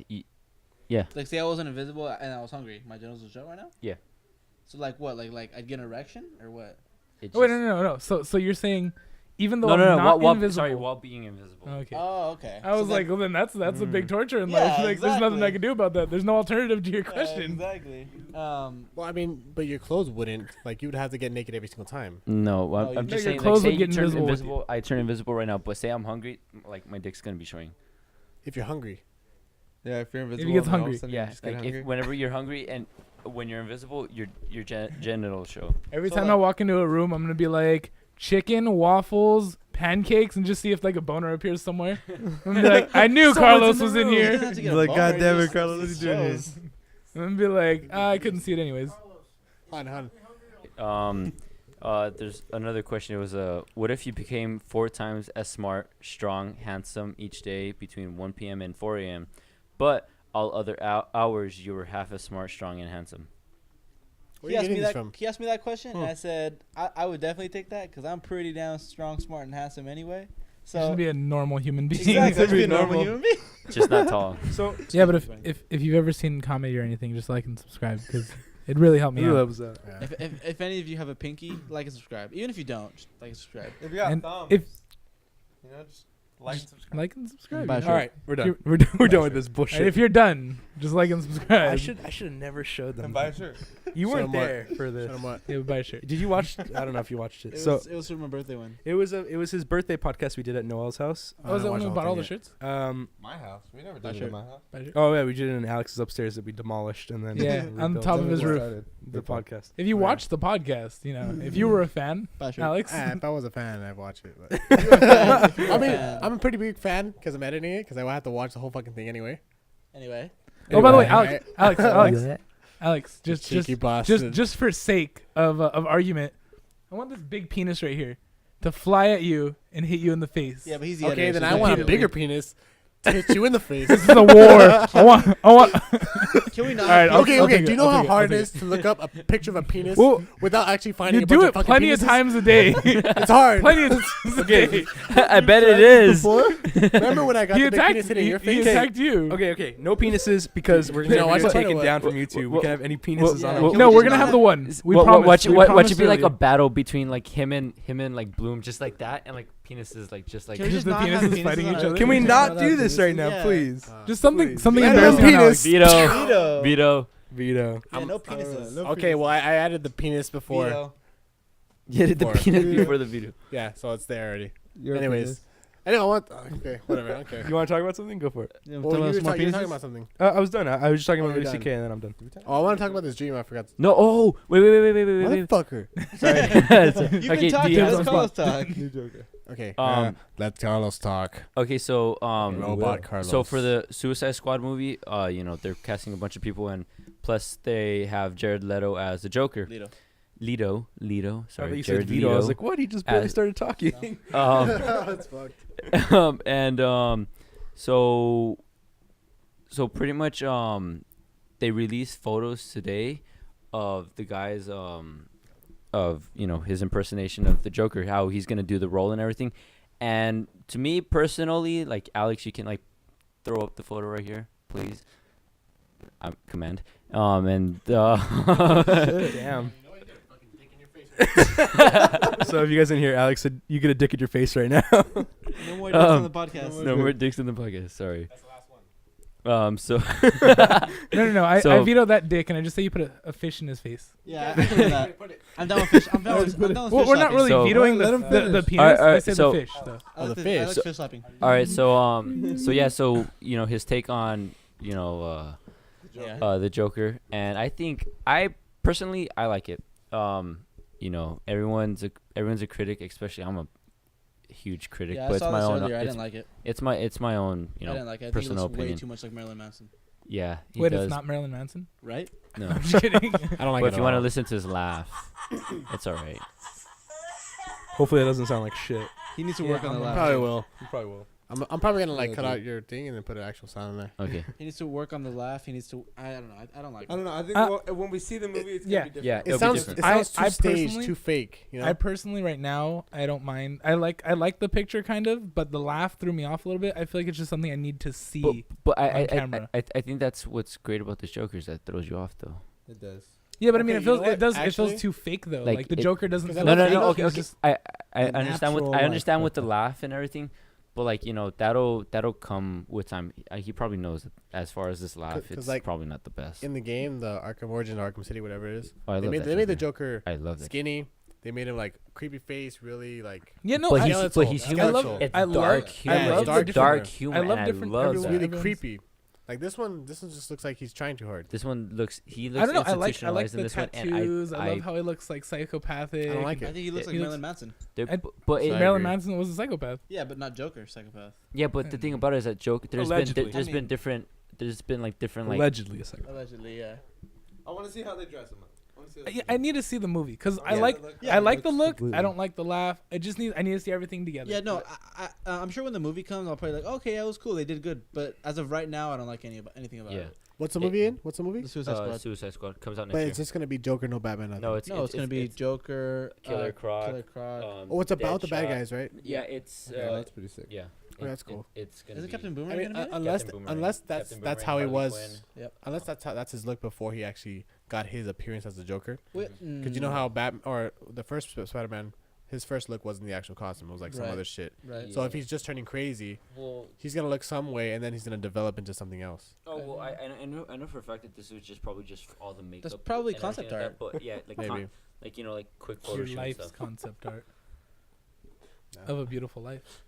Like say I wasn't invisible and I was hungry, my genitals would show right now. Yeah. So like what? Like I'd get an erection or what? It Oh, wait, just- no. So you're saying, even though No, I'm no, not while, invisible. sorry, while being invisible. Okay. Oh, okay. I was like, well, then that's a big torture in Yeah, life. Like, there's nothing I exactly. can do about that. There's no alternative to your question. Exactly. Well, I mean, but your clothes wouldn't. Like, you would have to get naked every single time. No, No, I'm you- just your saying. clothes Like, would say you get turn invisible with you. invisible. I turn invisible right now, but say I'm hungry, like my dick's gonna be showing. If you're hungry. Yeah, if you're invisible. gets and all of a hungry. sudden you Yeah, just get like hungry. if whenever you're hungry and when you're invisible, your genitals show. Every So, time like- I walk into a room, I'm gonna be like, chicken, waffles, pancakes, and just see if like a boner appears somewhere. I'm gonna be like, I knew Someone's Carlos the was in room. You here. don't have to get a Like, boner, God damn it, just- Carlos, what just are you doing here? shows. I'm gonna be like, I couldn't see it anyways. Hun. There's another question. It was what if you became 4 times as smart, strong, handsome each day between 1 p.m. and 4 a.m., but all other hours you were half as smart, strong, and handsome? Where He are you asked me getting this that. from? He asked me that question, and Huh. I said I would definitely take that because I'm pretty damn strong, smart, and handsome anyway. Just So be a normal human being. exactly, I'd be a normal normal. human being. Just not tall. So Yeah, but if you've ever seen comedy or anything, just like and subscribe because it really helped me Who out. loves that? Yeah. If any of you have a pinky, like and subscribe. Even if you don't, just like and subscribe. If you got And thumbs, if- you know, just like and subscribe. Like and subscribe. Bye, yeah. sure. all right, we're done. We're We're done with this bullshit. And if you're done, just like and subscribe. I should have never showed them. And buy a shirt. You Show weren't 'em what? there for Show this. 'em what? Yeah, buy a shirt. Did you watch? I don't know if you watched it. It So was for my birthday one. it was his birthday podcast we did at Noel's house. Oh, is that when we watched bought all the thing shirts? My house. We never Buy did it shirt. in my house. Buy a shirt? Oh yeah, we did it in Alex's upstairs that we demolished and then Yeah, on rebuilt. top of Then his we roof. started The podcast. If you Right. watched the podcast, you know, if you were a fan, Bye, sure. Alex, Ah, if I was a fan, I'd watch it. But If you're a I mean, fan. I'm a pretty big fan because I'm editing it because I will have to watch the whole fucking thing anyway. Anyway, oh, by the way, Anyway. Alex, Cheeky bastard. just for sake of argument, I want this big penis right here to fly at you and hit you in the face. yeah, but he's the Okay, editor, then so I want a repeatedly. bigger penis to hit you in the face. This is a war. I want. Can we not? All right, I'll- Okay, I'll okay. take Do it, you know I'll how take it, hard I'll it take is to look up a picture of a penis Well, without actually finding you a bunch do of it fucking plenty of penises? times a day. It's hard. Plenty of times a day. I bet it is. Remember when I got He the big attacked. penis hitting your He face? attacked you. Okay. No penises because we're You know, gonna watch take it. it down from YouTube. We Well, can have any penises well, on yeah, it. can No, we we're just gonna not have the one. We What promised. should We what promised should be like earlier. a battle between like him and like Bloom, just like that, and like penises like just like. Can we Just just the not have penises penises fighting on each our other? Can we penises? not do this right now, Yeah. please? Just something Please. something Veto. embarrassing on Penis. Veto. Veto. Veto. Yeah, no penises. Okay, well, I added the penis before. Veto. Yeah, the Before. penis before the veto. Yeah, so it's there already. Your Anyways. penis. Anyway, I want. Okay, whatever. I don't care. You want to talk about something? Go for it. Yeah, Well, tell you us were more talking penises? about something. I was done. I was just talking Oh, about you're Louis done. C.K. and then I'm done. Oh, I want to talk about this dream. I forgot. No. Oh, wait. Motherfucker. Sorry. You've Okay, been talking. DMs Let's on Carlos spot. talk. New joker. Okay. Let Carlos talk. Okay, so Robot Carlos. so for the Suicide Squad movie, you know, they're casting a bunch of people, and plus they have Jared Leto as the Joker. Leto. Leto. I Sorry, thought you Jared said Vito. I Leto. was like, what? He just barely As- started talking. That's fucked. So pretty much they released photos today of the guys of, you know, his impersonation of the Joker, how he's gonna do the role and everything. And to me personally, like, Alex, you can like throw up the photo right here, please. Command. And Damn. So if you guys didn't hear, Alex said you get a dick in your face right now. No more dicks on the podcast. no more dicks in the podcast. Sorry. That's the last one. So No. I So- veto that dick, and I just say you put a fish in his face. Yeah, I agree with that. I'm down with fish. I'm down with Well, fish we're not slapping. really So- vetoing Let the, him the finish. penis. Alright, I say so- the fish, though. I like the I fish. like So- fish slapping. all right, so yeah, so you know his take on, you know, Yeah. the Joker, and I personally like it. You know, everyone's a critic, especially I'm a huge critic, Yeah, but I it's saw my this own. earlier. I It's, didn't like it. it's my own, you I know, didn't like it. I think it personal looks way opinion. too much like Marilyn Manson. Yeah, he Wait, does. it's not Marilyn Manson? Right? No. I'm just kidding. I don't like But it if you at want to all. listen to his laugh, it's all right. Hopefully that doesn't sound like shit. He needs to Yeah, work on the I'm laugh. Probably will. You probably will. I'm probably gonna like Yeah, cut dude. out your thing and then put an actual sound in there. Okay. He needs to work on the laugh. He needs to. I don't know. I don't like. I don't know. I think when we see the movie, it's yeah. gonna be different. Yeah, It it'll be sounds different. it sounds too I staged, personally- too fake. You know. I personally, right now, I don't mind. I like the picture kind of, but the laugh threw me off a little bit. I feel like it's just something I need to see. But on I camera. I think that's what's great about this Joker is that throws you off though. It does. Yeah, but I mean, Okay, it you know feels what? it does it Actually, feels too fake though. like, Like the it- Joker doesn't. Because Feel I No, love no, no. fake. Okay, It's okay. just I an understand with natural, I understand like, with the photo. laugh and everything, but like that'll come with time. He probably knows that as far as this laugh, 'Cause, it's like, probably not the best. in the game, the Arkham Origin, Arkham City, whatever it is. Oh, I They love made that they made the Joker. Joker I love that. skinny. They made him like creepy face, really like. Yeah, no, But I, he's skeletal. but he's I human. love- It's I love- dark I humor. love It's the different- dark I humor. love and different- I love It's everyone- that. really everyone's- creepy. Like this one just looks like he's trying too hard. This one looks. He looks I don't know. I like institutionalized in the this one, and tattoos. I I love how he looks like psychopathic. I don't like I it. think he looks It- like he Marilyn Manson. they're- I- but it, So I Marilyn agree. Manson was a psychopath. Yeah, but not Joker, psychopath. yeah, but the thing about it is that Joker. Allegedly. There's I been mean- different. There's been like different like. Allegedly a psycho. Allegedly, yeah. I want to see how they dress him up. I wanna see how I, they I need to see the movie because I Yeah, like the look- yeah, I it like the looks look. I completely- don't like the laugh. I need to see everything together. Yeah, no, I'm sure when the movie comes, I'll probably like, okay, yeah, it was cool, they did good. But as of right now, I don't like anything about Yeah. it. What's the It- movie in? What's the movie? The Suicide Squad. Suicide Squad comes out next But year. it's just gonna be Joker, no Batman. No, it's No, it's gonna be Joker, Killer Croc. Killer Croc. Oh, it's about the bad Deadshot. guys, right? Yeah, it's Yeah, that's pretty sick. yeah. Oh, that's cool. It's gonna Isn't be Captain I Boomerang mean, gonna be? unless Captain Boomerang, unless that's Captain that's Boomerang, how he Harley was. Quinn. Yep. Unless that's his look before he actually got his appearance as the Joker. Wait, Because you know how Batman or the first Spider-Man, his first look wasn't the actual costume. It was like some Right. other shit. Right. So if he's just turning crazy, Well, he's gonna look some way, and then he's gonna develop into something else. oh well, I know for a fact that this was just probably just for all the makeup. That's probably and concept everything like that, but yeah, like Maybe. like you know, like quick Your photo shoot and life's stuff. concept art Yeah. of a beautiful life.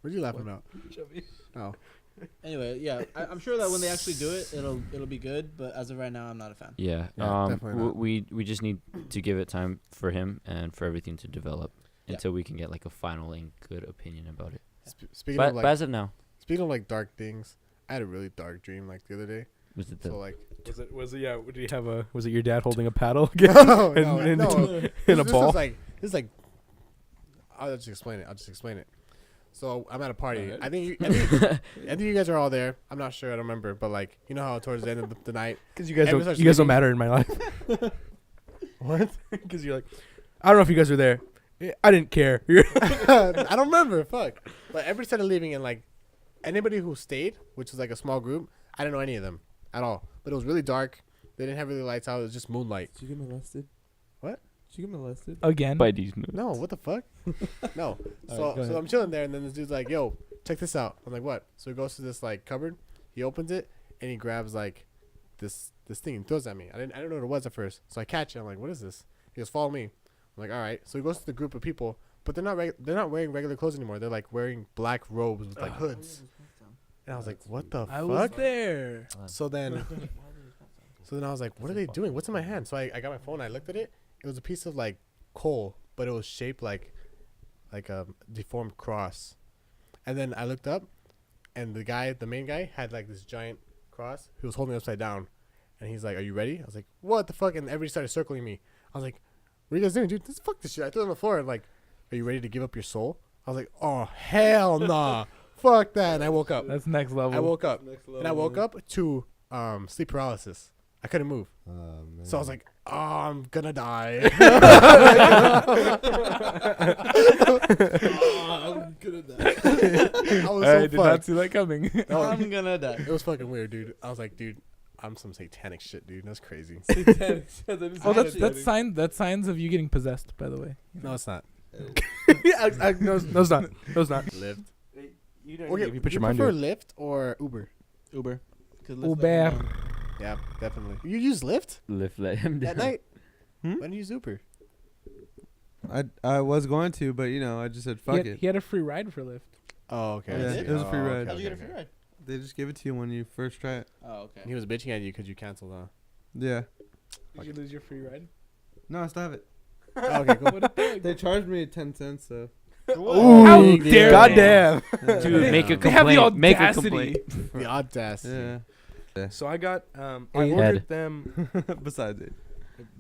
What are you laughing about? Oh, Anyway, yeah, I'm sure that when they actually do it, it'll be good. But as of right now, I'm not a fan. Yeah, Yeah, definitely not. we just need to give it time for him and for everything to develop Yeah. until we can get like a final and good opinion about it. speaking But, of but like as of now, dark things, I had a really dark dream like the other day. was it the So like, Was it yeah? Did you have a? Was it your dad holding a paddle again? no, And- no, and- no. in a This ball? was like this is like. I'll just explain it. So I'm at a party. Alright. I think you guys are all there. I'm not sure. I don't remember. But like, you know how towards the end of the night, Because you guys Everyone don't starts you guys don't leaving. matter in my life. what? Because you're like, I don't know if you guys were there. I didn't care. I don't remember. Fuck. But everybody started leaving, and like anybody who stayed, which was like a small group, I didn't know any of them at all. But it was really dark. They didn't have really lights out. It was just moonlight. Did you get molested? What? Did you get molested? Again. by these moves? No, what the fuck? No. Alright, So go ahead. I'm chilling there, and then this dude's like, "Yo, check this out." I'm like, "What?" So he goes to this like cupboard. He opens it, and he grabs like this thing and throws it at me. I didn't know what it was at first. So I catch it. I'm like, "What is this?" He goes, "Follow me." I'm like, "All right." So he goes to the group of people, but they're not wearing regular clothes anymore. They're like wearing black robes with like hoods. And I was like, "What the I was fuck?" there. So then I was like, "What are they doing? What's in my hand?" So I got my phone. I looked at it. It was a piece of like coal, but it was shaped like a deformed cross. And then I looked up, and the main guy, had like this giant cross. He was holding it upside down, and he's like, "Are you ready?" I was like, "What the fuck?" And everybody started circling me. I was like, "What are you guys doing, dude? Fuck this shit." I threw it on the floor and like, "Are you ready to give up your soul?" I was like, "Oh hell nah, fuck that!" And I woke up. That's next level. I woke up, Next and I woke up to sleep paralysis. I couldn't move. Man. So I was like, "Oh, I'm gonna die." I'm gonna die. I was I so did not fucked. see that coming. I'm gonna die. It was fucking weird, dude. I was like, dude, I'm some satanic shit, dude. That's crazy. Oh, that's signs of you getting possessed. By the way. No, it's not. Yeah, no, it's not. No, it's not. Lyft. You don't Okay, if you put do your mind to prefer it. Lyft or Uber? Uber. 'Cause Lyft Uber. let me know. Yeah, definitely. You use Lyft Lift let him down. at night? Hmm? When do you use Uber? I was going to, but I just said fuck He had a free ride for Lyft. Oh, okay. Yeah, I see. it was a free Oh, ride. okay, How'd you get a okay, free okay. ride? They just give it to you when you first try it. Oh, okay. He was bitching at you because you canceled, huh? Yeah. Did you lose your free ride? No, I still have it. Oh, okay, cool. What a thug. They charged me 10 cents, so. Ooh, How big dare deal. they. Goddamn. Dude, make a They have the complaint. Make a audacity. complaint. The audacity. Yeah. So I got I Head. ordered them Besides it.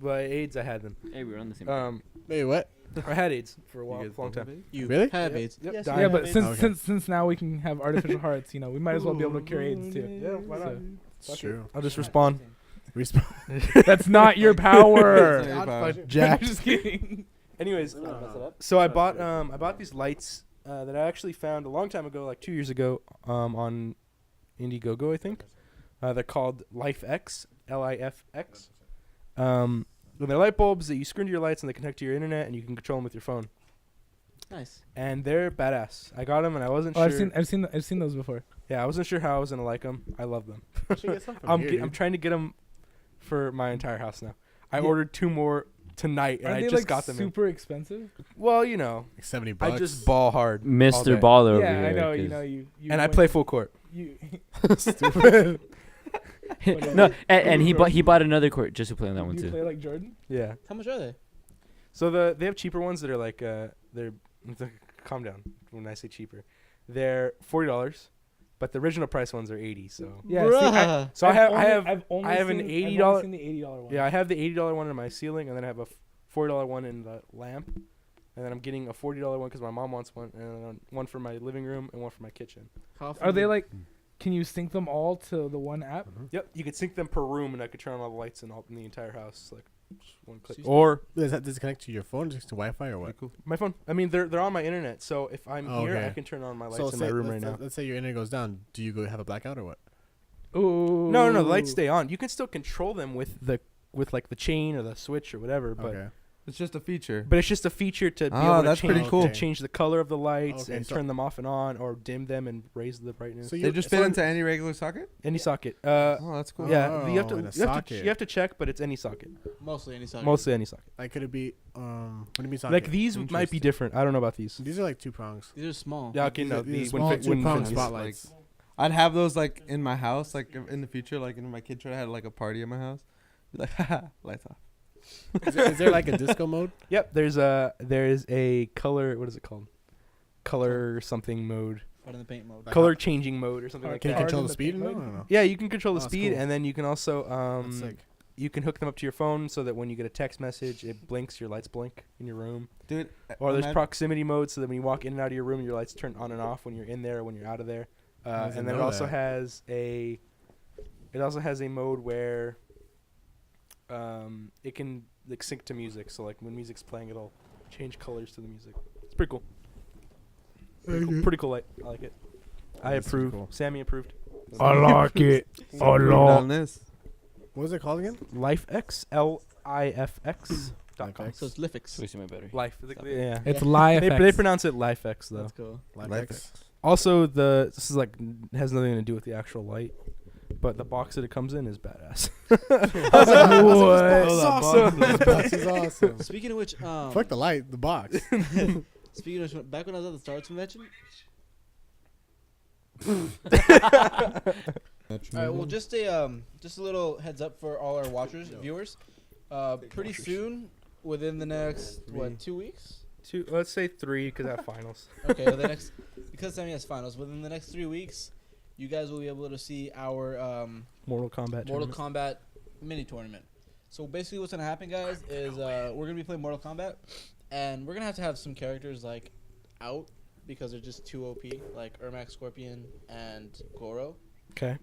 by AIDS. I had them. Hey, we're on the same. Wait, what? I had AIDS for a You while, guys long both have time. it? You Really? have Yep. AIDS. Yep. Yes, died. you Yeah, have but AIDS. since now we can have artificial hearts, we might as well be able to cure AIDS too. Yeah, why not? It's true. I'll just respond. That's not your power. That's not your power. Jack. Just kidding. Anyways, so I bought these lights that I actually found a long time ago, like 2 years ago, on Indiegogo, I think. They're called Life X, LIFX. They're light bulbs that you screw into your lights and they connect to your internet and you can control them with your phone. Nice. And they're badass. I got them and I wasn't Oh, sure. I've seen those before. Yeah, I wasn't sure how I was gonna like them. I love them. Should get some from I'm here, ge- dude. I'm trying to get them for my entire house now. I Yeah. ordered 2 more tonight and Are I they just like got them. super expensive? Well, you know, Like $70. I just ball hard, all Mr. day. Baller over Yeah, here. I know. 'cause- You and I went- play full court. You Stupid. no, and he bought another court just to play on that one you too. play like Jordan. Yeah. How much are they? So they have cheaper ones that are like they're calm down when I say cheaper. They're $40, but the original price ones are 80. So Yeah. See, Bruh. so I have I've only I have an seen- I've $80 only seen the $80 one. yeah, I have the $80 one in my ceiling, and then I have a $40 one in the lamp, and then I'm getting a $40 one because my mom wants one, and then one for my living room and one for my kitchen. How often Are they do- like? Can you sync them all to the one app? Yep, you could sync them per room, and I could turn on all the lights in the entire house, like just one click. Excuse me? Or Does it connect to your phone, just to Wi-Fi or what? Cool. my phone. I mean, they're on my internet, so if I'm Oh, here, okay. I can turn on my lights So in my room right now. let's say your internet goes down. Do you go have a blackout or what? Ooh. No, the lights stay on. You can still control them with like the chain or the switch or whatever, but Okay. It's just a feature. but it's just a feature to be Oh, able to that's change, pretty cool. to change the color of the lights Okay, and so- turn them off and on, or dim them and raise the brightness. So They just fit into any regular socket? Any socket. Oh, that's cool. Yeah, you have to Oh, in a you have to, socket. you have to check, but it's any socket. mostly any socket? Mostly any socket. Like, could it be? What do you mean socket? Like these might be Interesting. different. I don't know about these. These are like 2 prongs. These are small. Yeah, okay, These no, are- these these are small wouldn't 2-prong fit these. spotlights. I'd have those like in my house, like in the future, like in my kid tried to have like a party in my house. Be like, haha, lights off. Is there like a disco mode? Yep, there is a color. What is it called? Color something mode. Out in the paint mode. Like Color how- changing mode or something like Can you that. control in the the speed? paint No, mode? no, no. Yeah, you can control the Oh, that's speed, cool. and then you can also That's sick. you can hook them up to your phone so that when you get a text message, it blinks, your lights blink in your room. Dude. Or there's imagine- proximity mode so that when you walk in and out of your room, your lights turn on and off when you're in there or when you're out of there. doesn't And then it know also that? has a mode where it can like sync to music. So like when music's playing, it'll change colors to the music. It's pretty cool. Pretty cool light. I like it. I That's pretty approve. cool. Sammy approved. I like it. I Approved like. on this. What was it called again? LifeX, LIFX. .com. So it's Lifix. Switching my battery. Life. Yeah. It's live. They pronounce it LifeX though. That's cool. Life. Also, this is like has nothing to do with the actual light, but the box that it comes in is badass. This box is awesome. Speaking of which, Fuck the light, the box. speaking of which, back when I was at the Star Wars convention. All right. Well, just a little heads up for all our watchers, viewers. Pretty soon, within the next 2 weeks. Let's say 3 because I have finals. Okay, well, because Sammy has finals, within the next 3 weeks, you guys will be able to see our Mortal Kombat. Mortal tournament. Kombat mini tournament. So basically, what's gonna happen, guys, is we're gonna be playing Mortal Kombat, and we're gonna have some characters like out because they're just too OP, like Ermac, Scorpion, and Goro. Okay.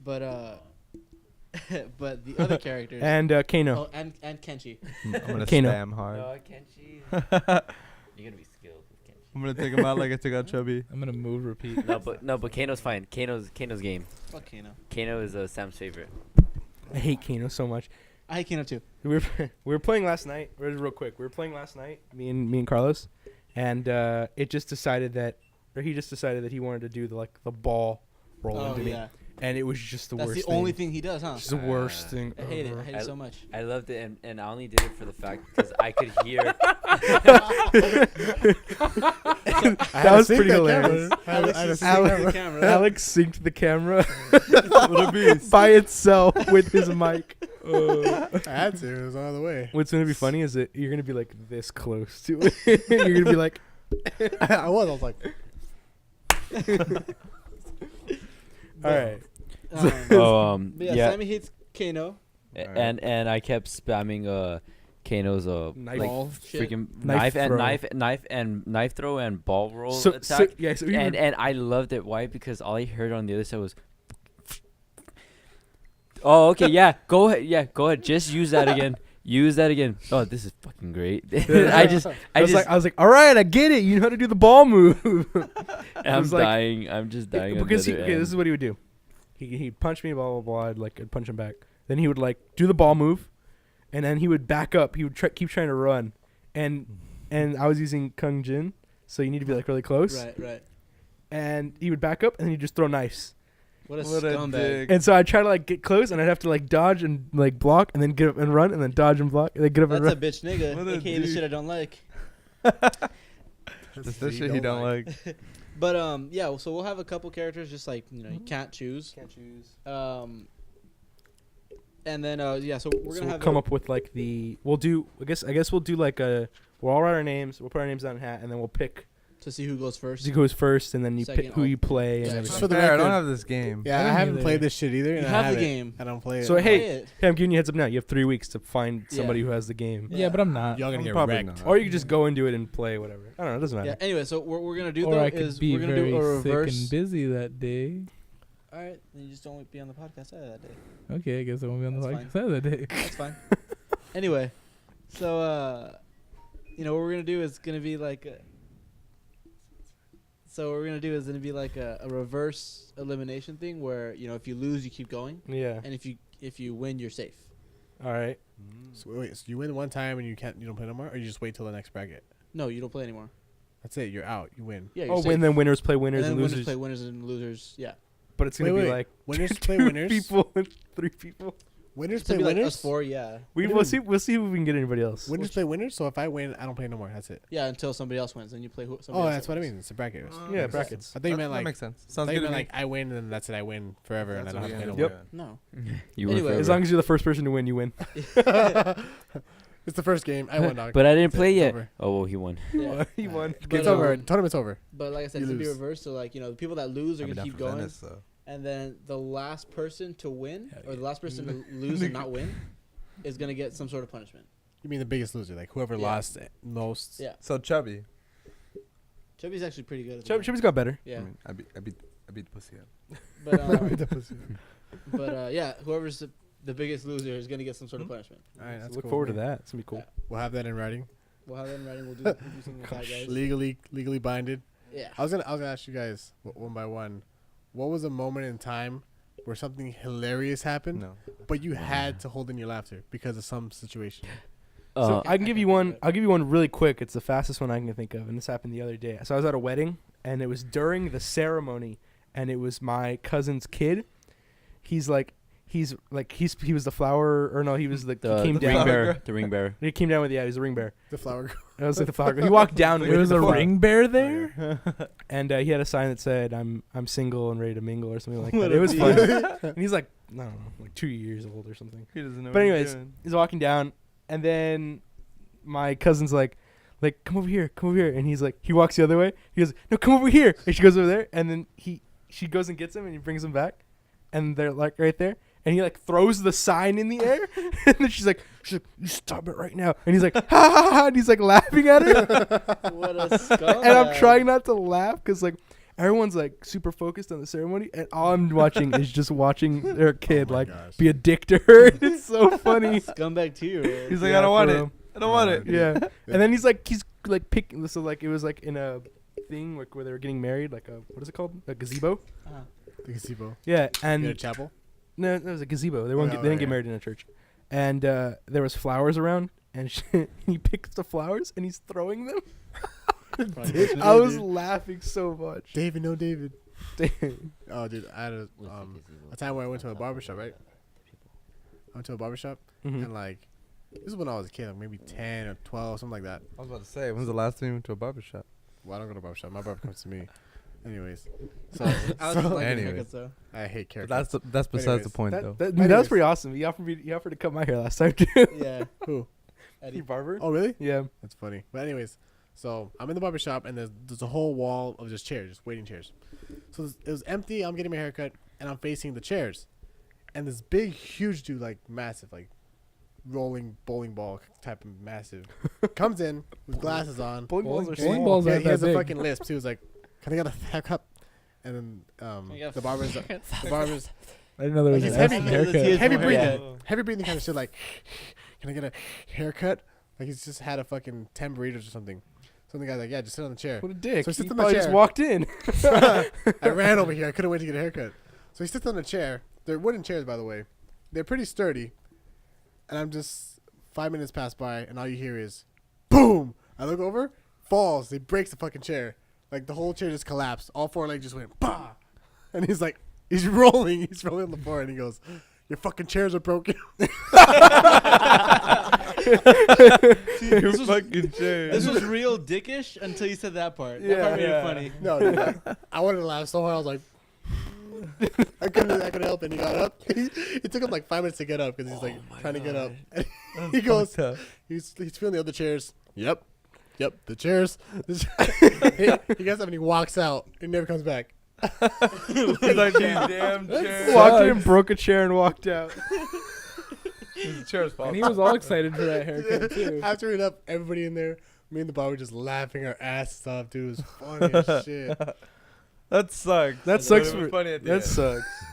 But but the other characters And Kano. oh, and Kenshi. I'm gonna Kano. spam hard. Kenshi. You're gonna be skilled with Kenshi. I'm gonna take him out like I took out Chubby. I'm gonna move. Repeat. But Kano's fine. Kano's game. Fuck Kano. Kano is Sam's favorite. I hate Kano so much. I hate Kano too. We were playing last night. Real quick. We were playing last night. Me and Carlos, and he just decided that he wanted to do the ball roll Oh into me, yeah, and it was just the that's worst. the only thing he does, huh? Just the worst thing. I hate it. ever. I hate it so much. I loved it, and I only did it for the fact because I could hear. That was pretty hilarious. Alex Alex synced the camera What a beast. by itself with his mic. I had to. It was all the way. What's gonna be funny is that you're gonna be like this close to it. You're gonna be like, I was like, all right. But yeah, yeah. Sammy hates Kano. And I kept spamming Kano's Knife. like Ball shit. freaking Knife knife throw and ball roll So attack. yeah, so we and were, and I loved it. Why? Because all I heard on the other side was, "Oh, okay, yeah, go ahead, just use that again, use that again." Oh, this is fucking great. I was I was like, all right, I get it. You know how to do the ball move. I'm was like- dying. I'm just dying. on Because the he, other okay, this end. is what he would do. He'd punch me, blah blah blah. I'd punch him back. Then he would like do the ball move, and then he would back up. He would keep trying to run, and I was using Kung Jin, so you need to be like really close. Right. And he would back up, and then he'd just throw knives. What a What a scumbag. dick. And so I'd try to like get close, and I'd have to like dodge and like block, and then get up and run, and then dodge and block, and then get up and That's a run. bitch nigga. What a AKA the dude. shit I don't like. That's the shit he don't like. But yeah. So we'll have a couple characters, just like you can't choose. Can't choose. And then yeah. So we're So gonna we'll have come up with like we'll do. I guess we'll do like we'll all write our names. We'll put our names on a hat, and then we'll pick to see who goes first. who goes first, and then you Second, pick who I'll- you play and Yeah, everything. Just for the Fair, I don't record. have this game. Yeah, I I don't haven't either. played this shit either. You And I have the haven't. game. I don't play it. So, Play hey, it. Hey, I'm giving you a heads up now. You have 3 weeks to find Yeah. somebody who has the game. Yeah, but I'm not. y'all gonna I'm get probably wrecked. not. Or you can just go into it and play whatever. I don't know. It doesn't matter. Yeah. Anyway, so what we're gonna do Or though I could is be we're gonna very do a sick and reverse. busy that day. All right, then you just don't be on the podcast either that day. Okay, I guess I won't be on the That's podcast that day. That's fine. Anyway, so what we're gonna do is gonna be like. So what we're gonna do is gonna be like a reverse elimination thing where if you lose you keep going, Yeah. and if you win you're safe. All right. So wait, so you win one time and you don't play no more, or you just wait till the next bracket? No, you don't play anymore. That's it. You're out. You win. Yeah. You're Oh, safe. and then winners play And winners then and winners losers. play winners and losers. Yeah. But it's gonna Wait, be wait. like Winners play two winners. people and 3 people. Winners It's play gonna be like winners. us four. Yeah. We'll What do see. We'll see if we can get anybody else. Winners play winners. So if I win, I don't play no more. That's it. Yeah. Until somebody else wins, then you play. Somebody Oh, else that's what I wins. mean. It's a bracket. Yeah, brackets. I thought you meant that like. makes sense. I Sounds thought you good to meant me. like I win and that's it. I win forever and I That's don't what have to we play no end more. up No. You Anyway, were forever. As long as you're the first person to win, you win. It's the first game. I won, dog. But I didn't That's it. play It's yet. over. Oh well, he won. Yeah. He won. But, It's over. um, Tournament's over. But like I said, You it's gonna be lose. reversed. So like the people that lose are I'll be gonna down keep for going, Venice, so. and then the last person to win Hell or the yeah. last person to lose and not win is gonna get some sort of punishment. You mean the biggest loser, like whoever Yeah. lost most? Yeah. So Chubby. Chubby's actually pretty good. At the game. Chubby's got better. Yeah. I mean, I beat the pussy up. But yeah, whoever's the biggest loser is gonna get some sort of punishment. All right, that's Look cool. forward to that. It's gonna be cool. Yeah. We'll have that in writing. We'll have that in writing. We'll do something with that, guys. Legally binded. Yeah. I was gonna ask you guys one by one. What was a moment in time where something hilarious happened, No. but you had to hold in your laughter because of some situation? So Uh, I can give you one. I'll give you one really quick. It's the fastest one I can think of, and this happened the other day. So I was at a wedding, and it was during the ceremony, and it was my cousin's kid. He was the flower, or no, he was he the came ring down. bearer. The ring bearer. He came down with he's a ring bear. The flower girl. I was like the flower. He walked down. There with was the a flower. ring bear there. And he had a sign that said I'm single and ready to mingle or something like What that. a It was dick. fun. And he's like, I don't know, like 2 years old or something. He doesn't know But what he's anyways, doing. he's walking down, and then my cousin's like, come over here, and he's like, he walks the other way. He goes, no, come over here, and she goes over there, and then she goes and gets him, and he brings him back, and they're like right there, and he like throws the sign in the air, and then she's like, you stop it right now, and he's like, ha ha ha, and he's like laughing at her, What a scumbag. and I'm trying not to laugh because like everyone's like super focused on the ceremony, and all I'm watching is just watching their kid Oh my like gosh. be a dick to her. It's so funny. Scumbag 2-year-old. He's like, Yeah, I don't want for it. real. I don't want it. Yeah. And then he's like picking. So like it was like in a thing like where they were getting married, like a what is it called? A gazebo. The gazebo. Yeah. You had a And chapel. no, it was a gazebo. They Oh, they didn't get yeah. married in a church. And there was flowers around, and he picks the flowers and he's throwing them. I was laughing so much. David, no David. Oh, dude, I had a time where I went to a barbershop, right? I went to a barbershop, Mhm. and like, this is when I was a kid, like maybe 10 or 12, something like that. I was about to say, when's the last time you went to a barbershop? Well, I don't go to barbershop. My barber comes to me. Anyways, so, I was like Anyways. haircuts though. I hate But characters. that's besides Anyways, the point, though. That Anyways. was pretty awesome. He offered to cut my hair last time too. Yeah. Who? Eddie. barber? Oh, really? Yeah. That's funny. But anyways, so I'm in the barbershop, and there's a whole wall of just chairs, just waiting chairs. So it was empty. I'm getting my haircut, and I'm facing the chairs, and this big, huge dude, like massive, like rolling bowling ball type of massive, comes in with glasses on. Bowling balls are And Bowling small. balls he, aren't he has that a big. fucking lisp. He was like, "Can I get a haircut?" And then the barber's I didn't know there was Like, an he's S in heavy- haircut. heavy breathing, Yeah. heavy breathing kind of shit. Like, "Can I get a haircut?" Like he's just had a fucking 10 burritos or something. So the guy's like, "Yeah, just sit on the chair." What a dick. So he he sits on the probably just chair. walked in. I ran over here. I couldn't wait to get a haircut. So he sits on the chair. They're wooden chairs, by the way. They're pretty sturdy. And I'm just 5 minutes pass by, and all you hear is, boom. I look over, falls. He breaks the fucking chair. Like the whole chair just collapsed. All four legs just went, bah. And he's like, he's rolling. He's rolling on the floor, and he goes, "Your fucking chairs are broken." Your fucking chair. This was real dickish until you said that part. That Yeah. part made Yeah. it funny. No, dude, I wanted to laugh so hard. I was like, I couldn't help it. He got up. It took him like 5 minutes to get up because he's like trying to get up. And he goes, he's feeling the other chairs. Yep, the chairs. He gets up and he walks out. He never comes back. He's like, these damn chairs. Walked in, broke a chair, and walked out. His chair's And he was all excited for that haircut too. After it up, everybody in there, me and the bar were just laughing our asses off, dude. It was funny as shit. That sucks. That But sucks it was for- funny at the That end. sucks.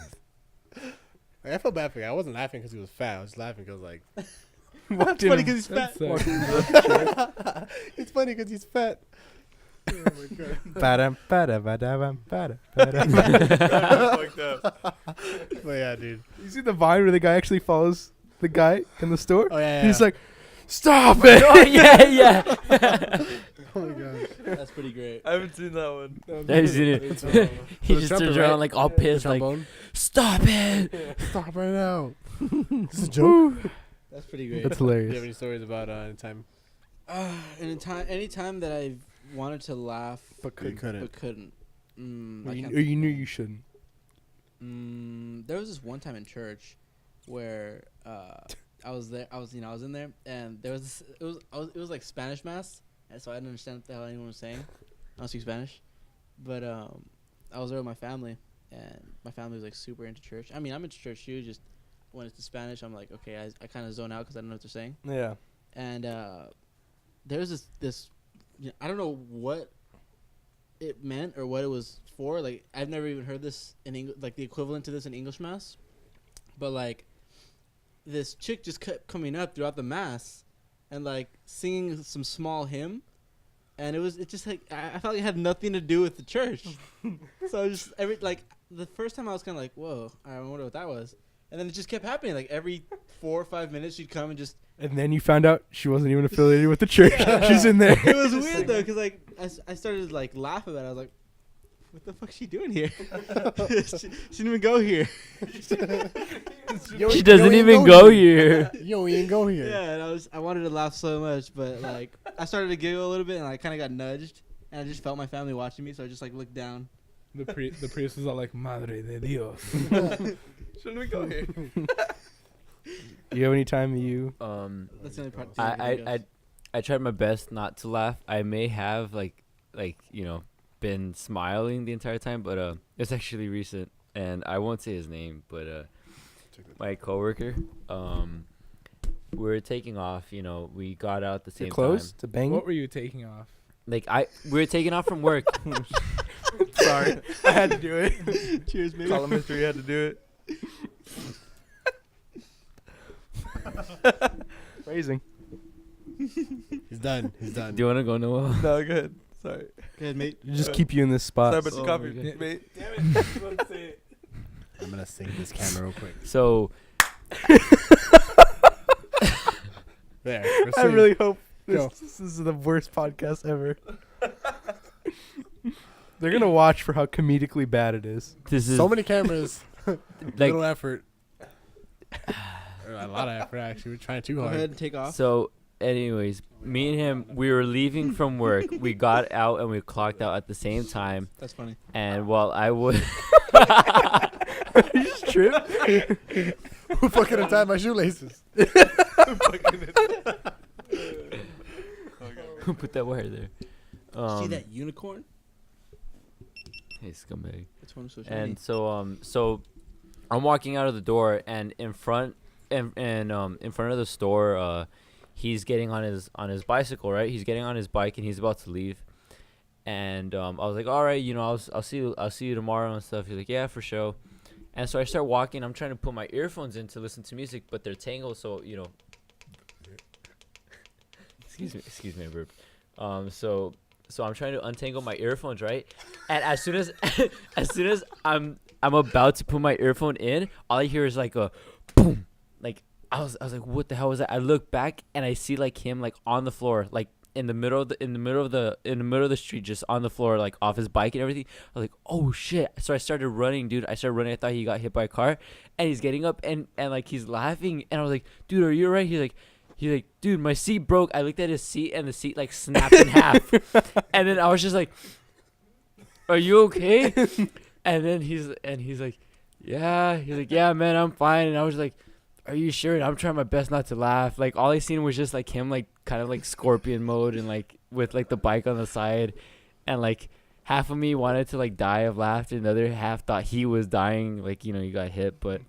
Like, I felt bad for him. I wasn't laughing because he was fat. I was laughing because like Walked Funny in. because he's fat. That's it's funny because he's fat. Oh my god. Ba-dum, ba-da, ba-da-bum, ba-da, ba-da. Fucked up. But yeah, dude. You see the Vine where the guy actually follows the guy in the store? Oh yeah. He's like, "Stop it!" Oh yeah. oh my god. That's pretty great. I haven't seen that one. Have you seen it? He The just trumpet, turns right? around like all pissed, like, Trombone. "Stop it!" Stop right now. This is a joke. That's pretty great. That's Do you have hilarious. any stories about time? Any time that I've wanted to laugh But couldn't. but couldn't. Or I you, can't or you think knew of you shouldn't. one. There was this one time in church where I was there. I was in there, and there was this, it was like Spanish mass, and so I didn't understand what the hell anyone was saying. I don't speak Spanish, but I was there with my family, and my family was like super into church. I mean, I'm into church too. Just when it's the Spanish, I'm like, okay, I kind of zone out because I don't know what they're saying. Yeah. And there was this I don't know what it meant or what it was for. Like, I've never even heard this in English, like the equivalent to this in English mass. But like, this chick just kept coming up throughout the mass and like singing some small hymn, and it just like I felt like it had nothing to do with the church. So I was just the first time I was kind of like, whoa, I wonder what that was. And then it just kept happening. Like every 4 or 5 minutes, she'd come and just. And then you found out she wasn't even affiliated with the church. She's in there. It was weird though, cause like I started to like laugh about it. I was like, "What the fuck is she doing here? she didn't even go here." She doesn't even go here. You don't even go here. Yeah, and I wanted to laugh so much, but like I started to giggle a little bit, and I kind of got nudged, and I just felt my family watching me, so I just like looked down. The priest was all like, "Madre de Dios." Shouldn't we go here? You have any time you? That's the only part. I tried my best not to laugh. I may have like been smiling the entire time, but it's actually recent, and I won't say his name, but my coworker, we were taking off. We got out at the same Close time. to bang. What were you taking off? Like we were taking off from work. Sorry, I had to do it. Cheers, baby. Column history had to do it. Phrasing. He's done. He's done. Do you want to go, Noah? No, good. Sorry. Go ahead, mate. You just keep you in this spot. Sorry about Oh the coffee, my God. mate. I'm gonna sing this camera real quick. So There. I really hope Go. this is the worst podcast ever. They're gonna watch for how comedically bad it is. this is So many cameras. like Little effort. Or a lot of effort actually. We're trying too Go hard. ahead and take off. so. Anyways, me and him, we were leaving from work. We got out and we clocked out at the same time. That's funny. And while I was You just tripped. Who fucking untied my shoelaces? who put that wire there? See that unicorn? Hey, scumbag. It's one of social media. And so I'm walking out of the door, and in front of the store, he's getting on his bicycle, right? He's getting on his bike, and he's about to leave. And I was like, all right, I'll see you tomorrow and stuff. He's like, yeah, for sure. And so I start walking. I'm trying to put my earphones in to listen to music, but they're tangled, so excuse me, burp. So I'm trying to untangle my earphones, right? And as soon as I'm about to put my earphone in, all I hear is like a boom. Like I was like, what the hell was that? I look back and I see like him like on the floor, like in the middle of the street, just on the floor, like off his bike and everything. I was like, oh shit. So I started running, dude. I thought he got hit by a car, and he's getting up and like he's laughing, and I was like, dude, are you alright? He's like, dude, my seat broke. I looked at his seat, and the seat like snapped in half. And then I was just like, are you okay? And then he's like, yeah. He's like, yeah, man, I'm fine. And I was like, are you sure? And I'm trying my best not to laugh. Like all I seen was just like him, like kind of like scorpion mode, and like with like the bike on the side, and like half of me wanted to like die of laughter, and the other half thought he was dying, like he got hit. But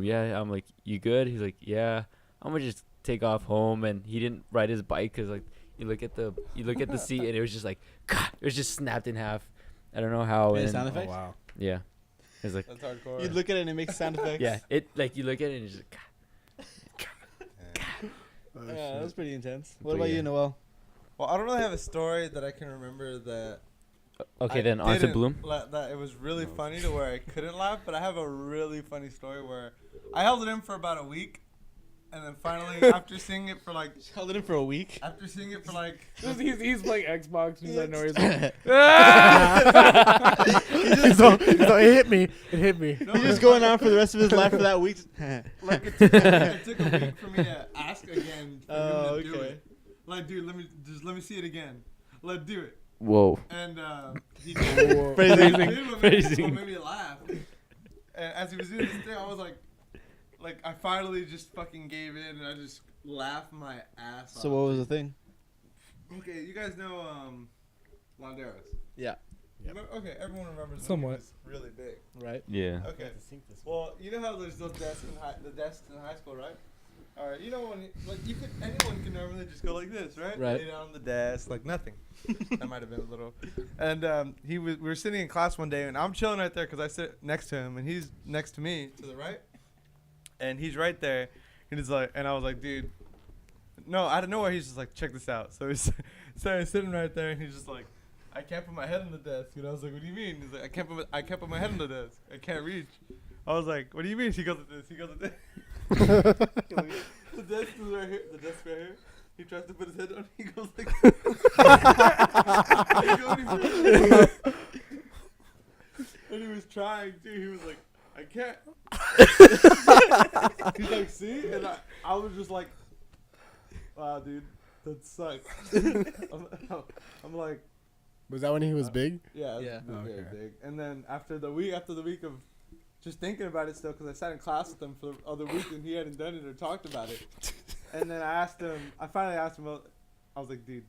yeah, I'm like, you good? He's like, yeah. I'm gonna just take off home. And he didn't ride his bike because like you look at the seat, and it was just like it was just snapped in half. I don't know how. Any And sound effects? wow. yeah, it's like That's hardcore. You look at it and it makes sound effects. yeah, it like you look at it and it's just Yeah, that was pretty intense. But What about yeah. you, Noel? Well, I don't really have a story that I can remember that. okay. I Then on to didn't Bloom. That it was really funny to where I couldn't laugh, but I have a really funny story where I held it in for about a week, and then finally after seeing it for like Held it in for a week. He's playing Xbox. He's like, no, he's like, so it hit me. It hit me. No, He's just going on for the rest of his life for that week. like it took a week for me to ask again for Oh, him to do okay. it. Like, dude, let me see it again. Let's do it. Whoa. And he did. Whoa. Phrasing. What made me laugh. And as he was doing this thing, I was like I finally just fucking gave in, and I just laughed my ass off. So what was the thing? Okay, you guys know Landeros. Yeah. Yep. Okay, everyone remembers. Somewhat. It's really big. Right. Yeah. Okay. Well, you know how there's those desks the desks in high school, right? All right. You know when anyone can normally just go like this, right? Right. Lay down on the desk like nothing. That might have been a little. And we were sitting in class one day, and I'm chilling right there because I sit next to him, and he's next to me to the right, and he's right there, and he's like, and I was like, dude. No, out of nowhere, he's just like, check this out. So he's sitting right there, and he's just like, I can't put my head on the desk. And I was like, what do you mean? He's like, I can't put my head on the desk. I can't reach. I was like, what do you mean? He goes like this. He goes like this. The desk is right here. The desk right here. He tries to put his head on. He goes like and he was trying too. He was like, I can't. He's like, see? And I was just like, wow, dude, that sucks. I'm like, Was that when he was big? yeah, Yeah. it was very Okay. big. And then after the week of just thinking about it still, because I sat in class with him for the other week and he hadn't done it or talked about it. And then I finally asked him, I was like, dude,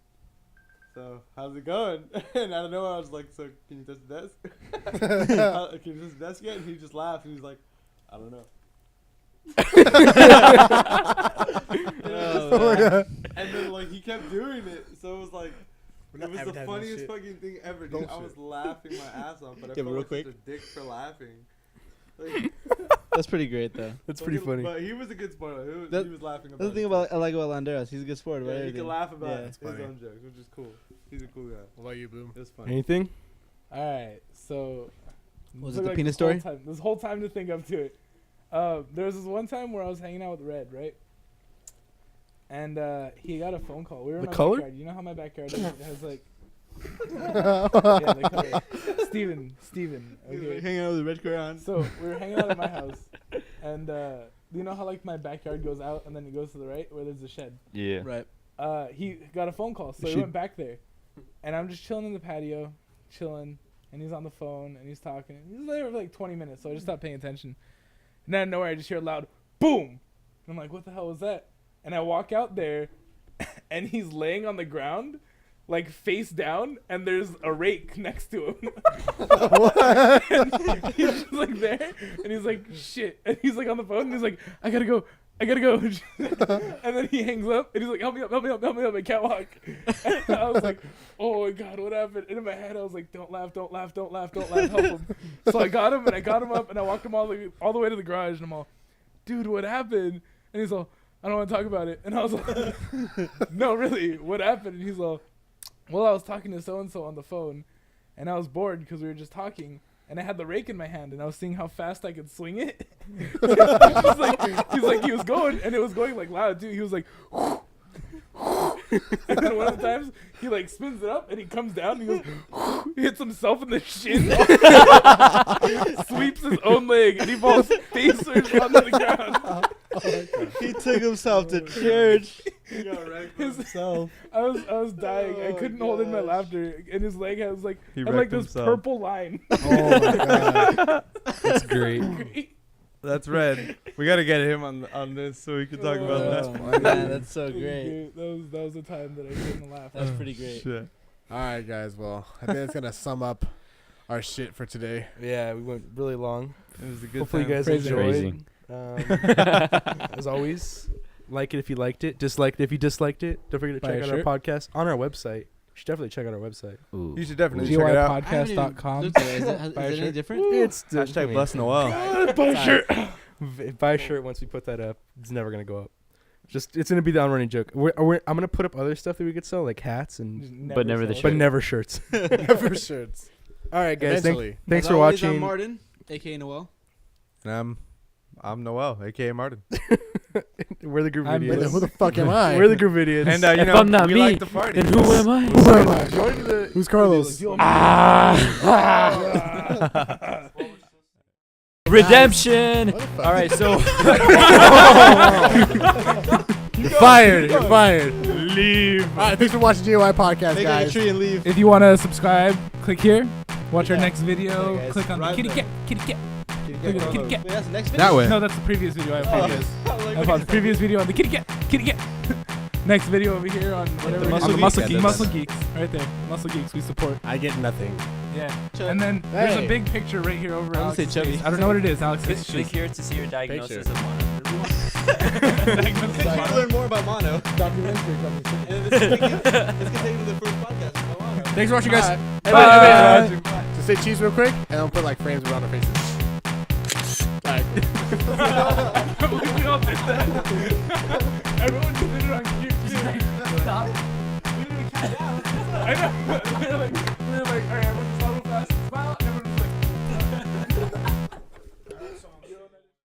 so how's it going? And out of nowhere, I was like, so can you touch the desk? Can you touch the desk yet? And he just laughed and he's like, I don't know. And then like he kept doing it, so it was like it was the funniest fucking thing ever, dude. I was laughing my ass off, but I Yeah, felt real like quick. such a dick for laughing. Like, That's pretty great though. That's pretty funny. But he was a good sport. He That- was laughing about That's the thing it. about I like about Landeros. He's a good sport, Yeah, right? he Everything. can laugh about Yeah. his funny. own jokes, which is cool. He's a cool guy. What about you, Boom? It was funny. Anything? all right. So Was took, it the penis this whole story? This whole time to think up to it. There was this one time where I was hanging out with Red, right? And he got a phone call. We were in The my color? backyard. You know how my backyard has like yeah, the color. Steven. Okay. Hanging out with the red crayon. So we were hanging out at my house, and you know how like my backyard goes out and then it goes to the right where there's a shed. Yeah. Right. He got a phone call, so he She- went back there, and I'm just chilling in the patio, chilling, and he's on the phone and he's talking. He's there for like 20 minutes, so I just stopped paying attention. And then nowhere I just hear a loud boom, and I'm like, what the hell was that? And I walk out there, and he's laying on the ground, like face down, and there's a rake next to him. And he's just like there, and he's like, shit. And he's like on the phone, and he's like, I gotta go. And then he hangs up, and he's like, help me up, I can't walk. And I was like, oh my God, what happened? And in my head, I was like, don't laugh, help him. So I got him, and I got him up, and I walked him all the way to the garage, and I'm all, dude, what happened? And he's all, I don't want to talk about it. And I was like, no, really, what happened? And he's all, well, I was talking to so-and-so on the phone, and I was bored because we were just talking, and I had the rake in my hand, and I was seeing how fast I could swing it. he's like, he was going, and it was going like loud too. He was like, and then one of the times he like spins it up, and he comes down, and he goes, he hits himself in the shin, sweeps his own leg, and he falls face first onto the ground. He took himself to church. He got wrecked His- himself. I was dying. I Oh, couldn't hold in my gosh. laughter, and his leg has like He had like wrecked this himself. purple line. Oh my god. That's great. That's red. We gotta get him on this so we can talk about that. Oh my God, that's so It was great. That was the time that I couldn't laugh. That's pretty great. Shit. All right, guys. Well, I think that's gonna sum up our shit for today. Yeah, we went really long. It was a good Hopefully, time. you guys Crazy. enjoyed. As always, like it if you liked it, dislike it if you disliked it. Don't forget to Buy check a out shirt. our podcast on our website. You should definitely check out our website. Ooh. You should definitely check it out. GOIpodcast.com. Looked at it. Is it Buy a any shirt. different? It's Hashtag bless Noel. Buy a shirt. Buy a shirt once we put that up. It's never gonna go up. It's gonna be the on-running joke. I'm gonna put up other stuff that we could sell, like hats and But never the sell it. but never shirts. For shirts. All right, guys. Eventually. Thanks As for always, watching. I'm Martin, aka Noel. And I'm Noel, aka Martin. We're the group I'm videos. Who the fuck am I? We're the group videos. And If I'm not we me, like the party. then who am I? Who am I? Join the Who's Carlos? Redemption. What the fuck? All right, so You're fired. You're fired. Leave. All right. Thanks for watching GOI podcast, Make a guys. tree and leave. If you want to subscribe, click here. Watch our next video. Yeah, guys. Click on the Right kitty there. cat. Look at the kitty cat. Wait, that's the next video? That way. No, that's the previous video. I Oh. apologize. I apologize. Previous video on the kitty cat. Next video over here on whatever. The it is. Muscle On the Muscle Geeks. Geeks. Muscle Geeks. Right there. Muscle Geeks. We support. I get nothing. Yeah. Chub- And then there's Hey. a big picture right here over I wanna Alex's say chubby. face. I don't know what it is. Alex. click here to see your diagnosis Picture. of mono. to learn more about mono. Documentary. And then this can take you to the first podcast about mono. Thanks for watching, guys. Bye. Just say cheese real quick, and I'll put like frames around our faces. All right. We all did that. Everyone just did it on cue. Stop. We didn't even count down. I know. They're like, all right,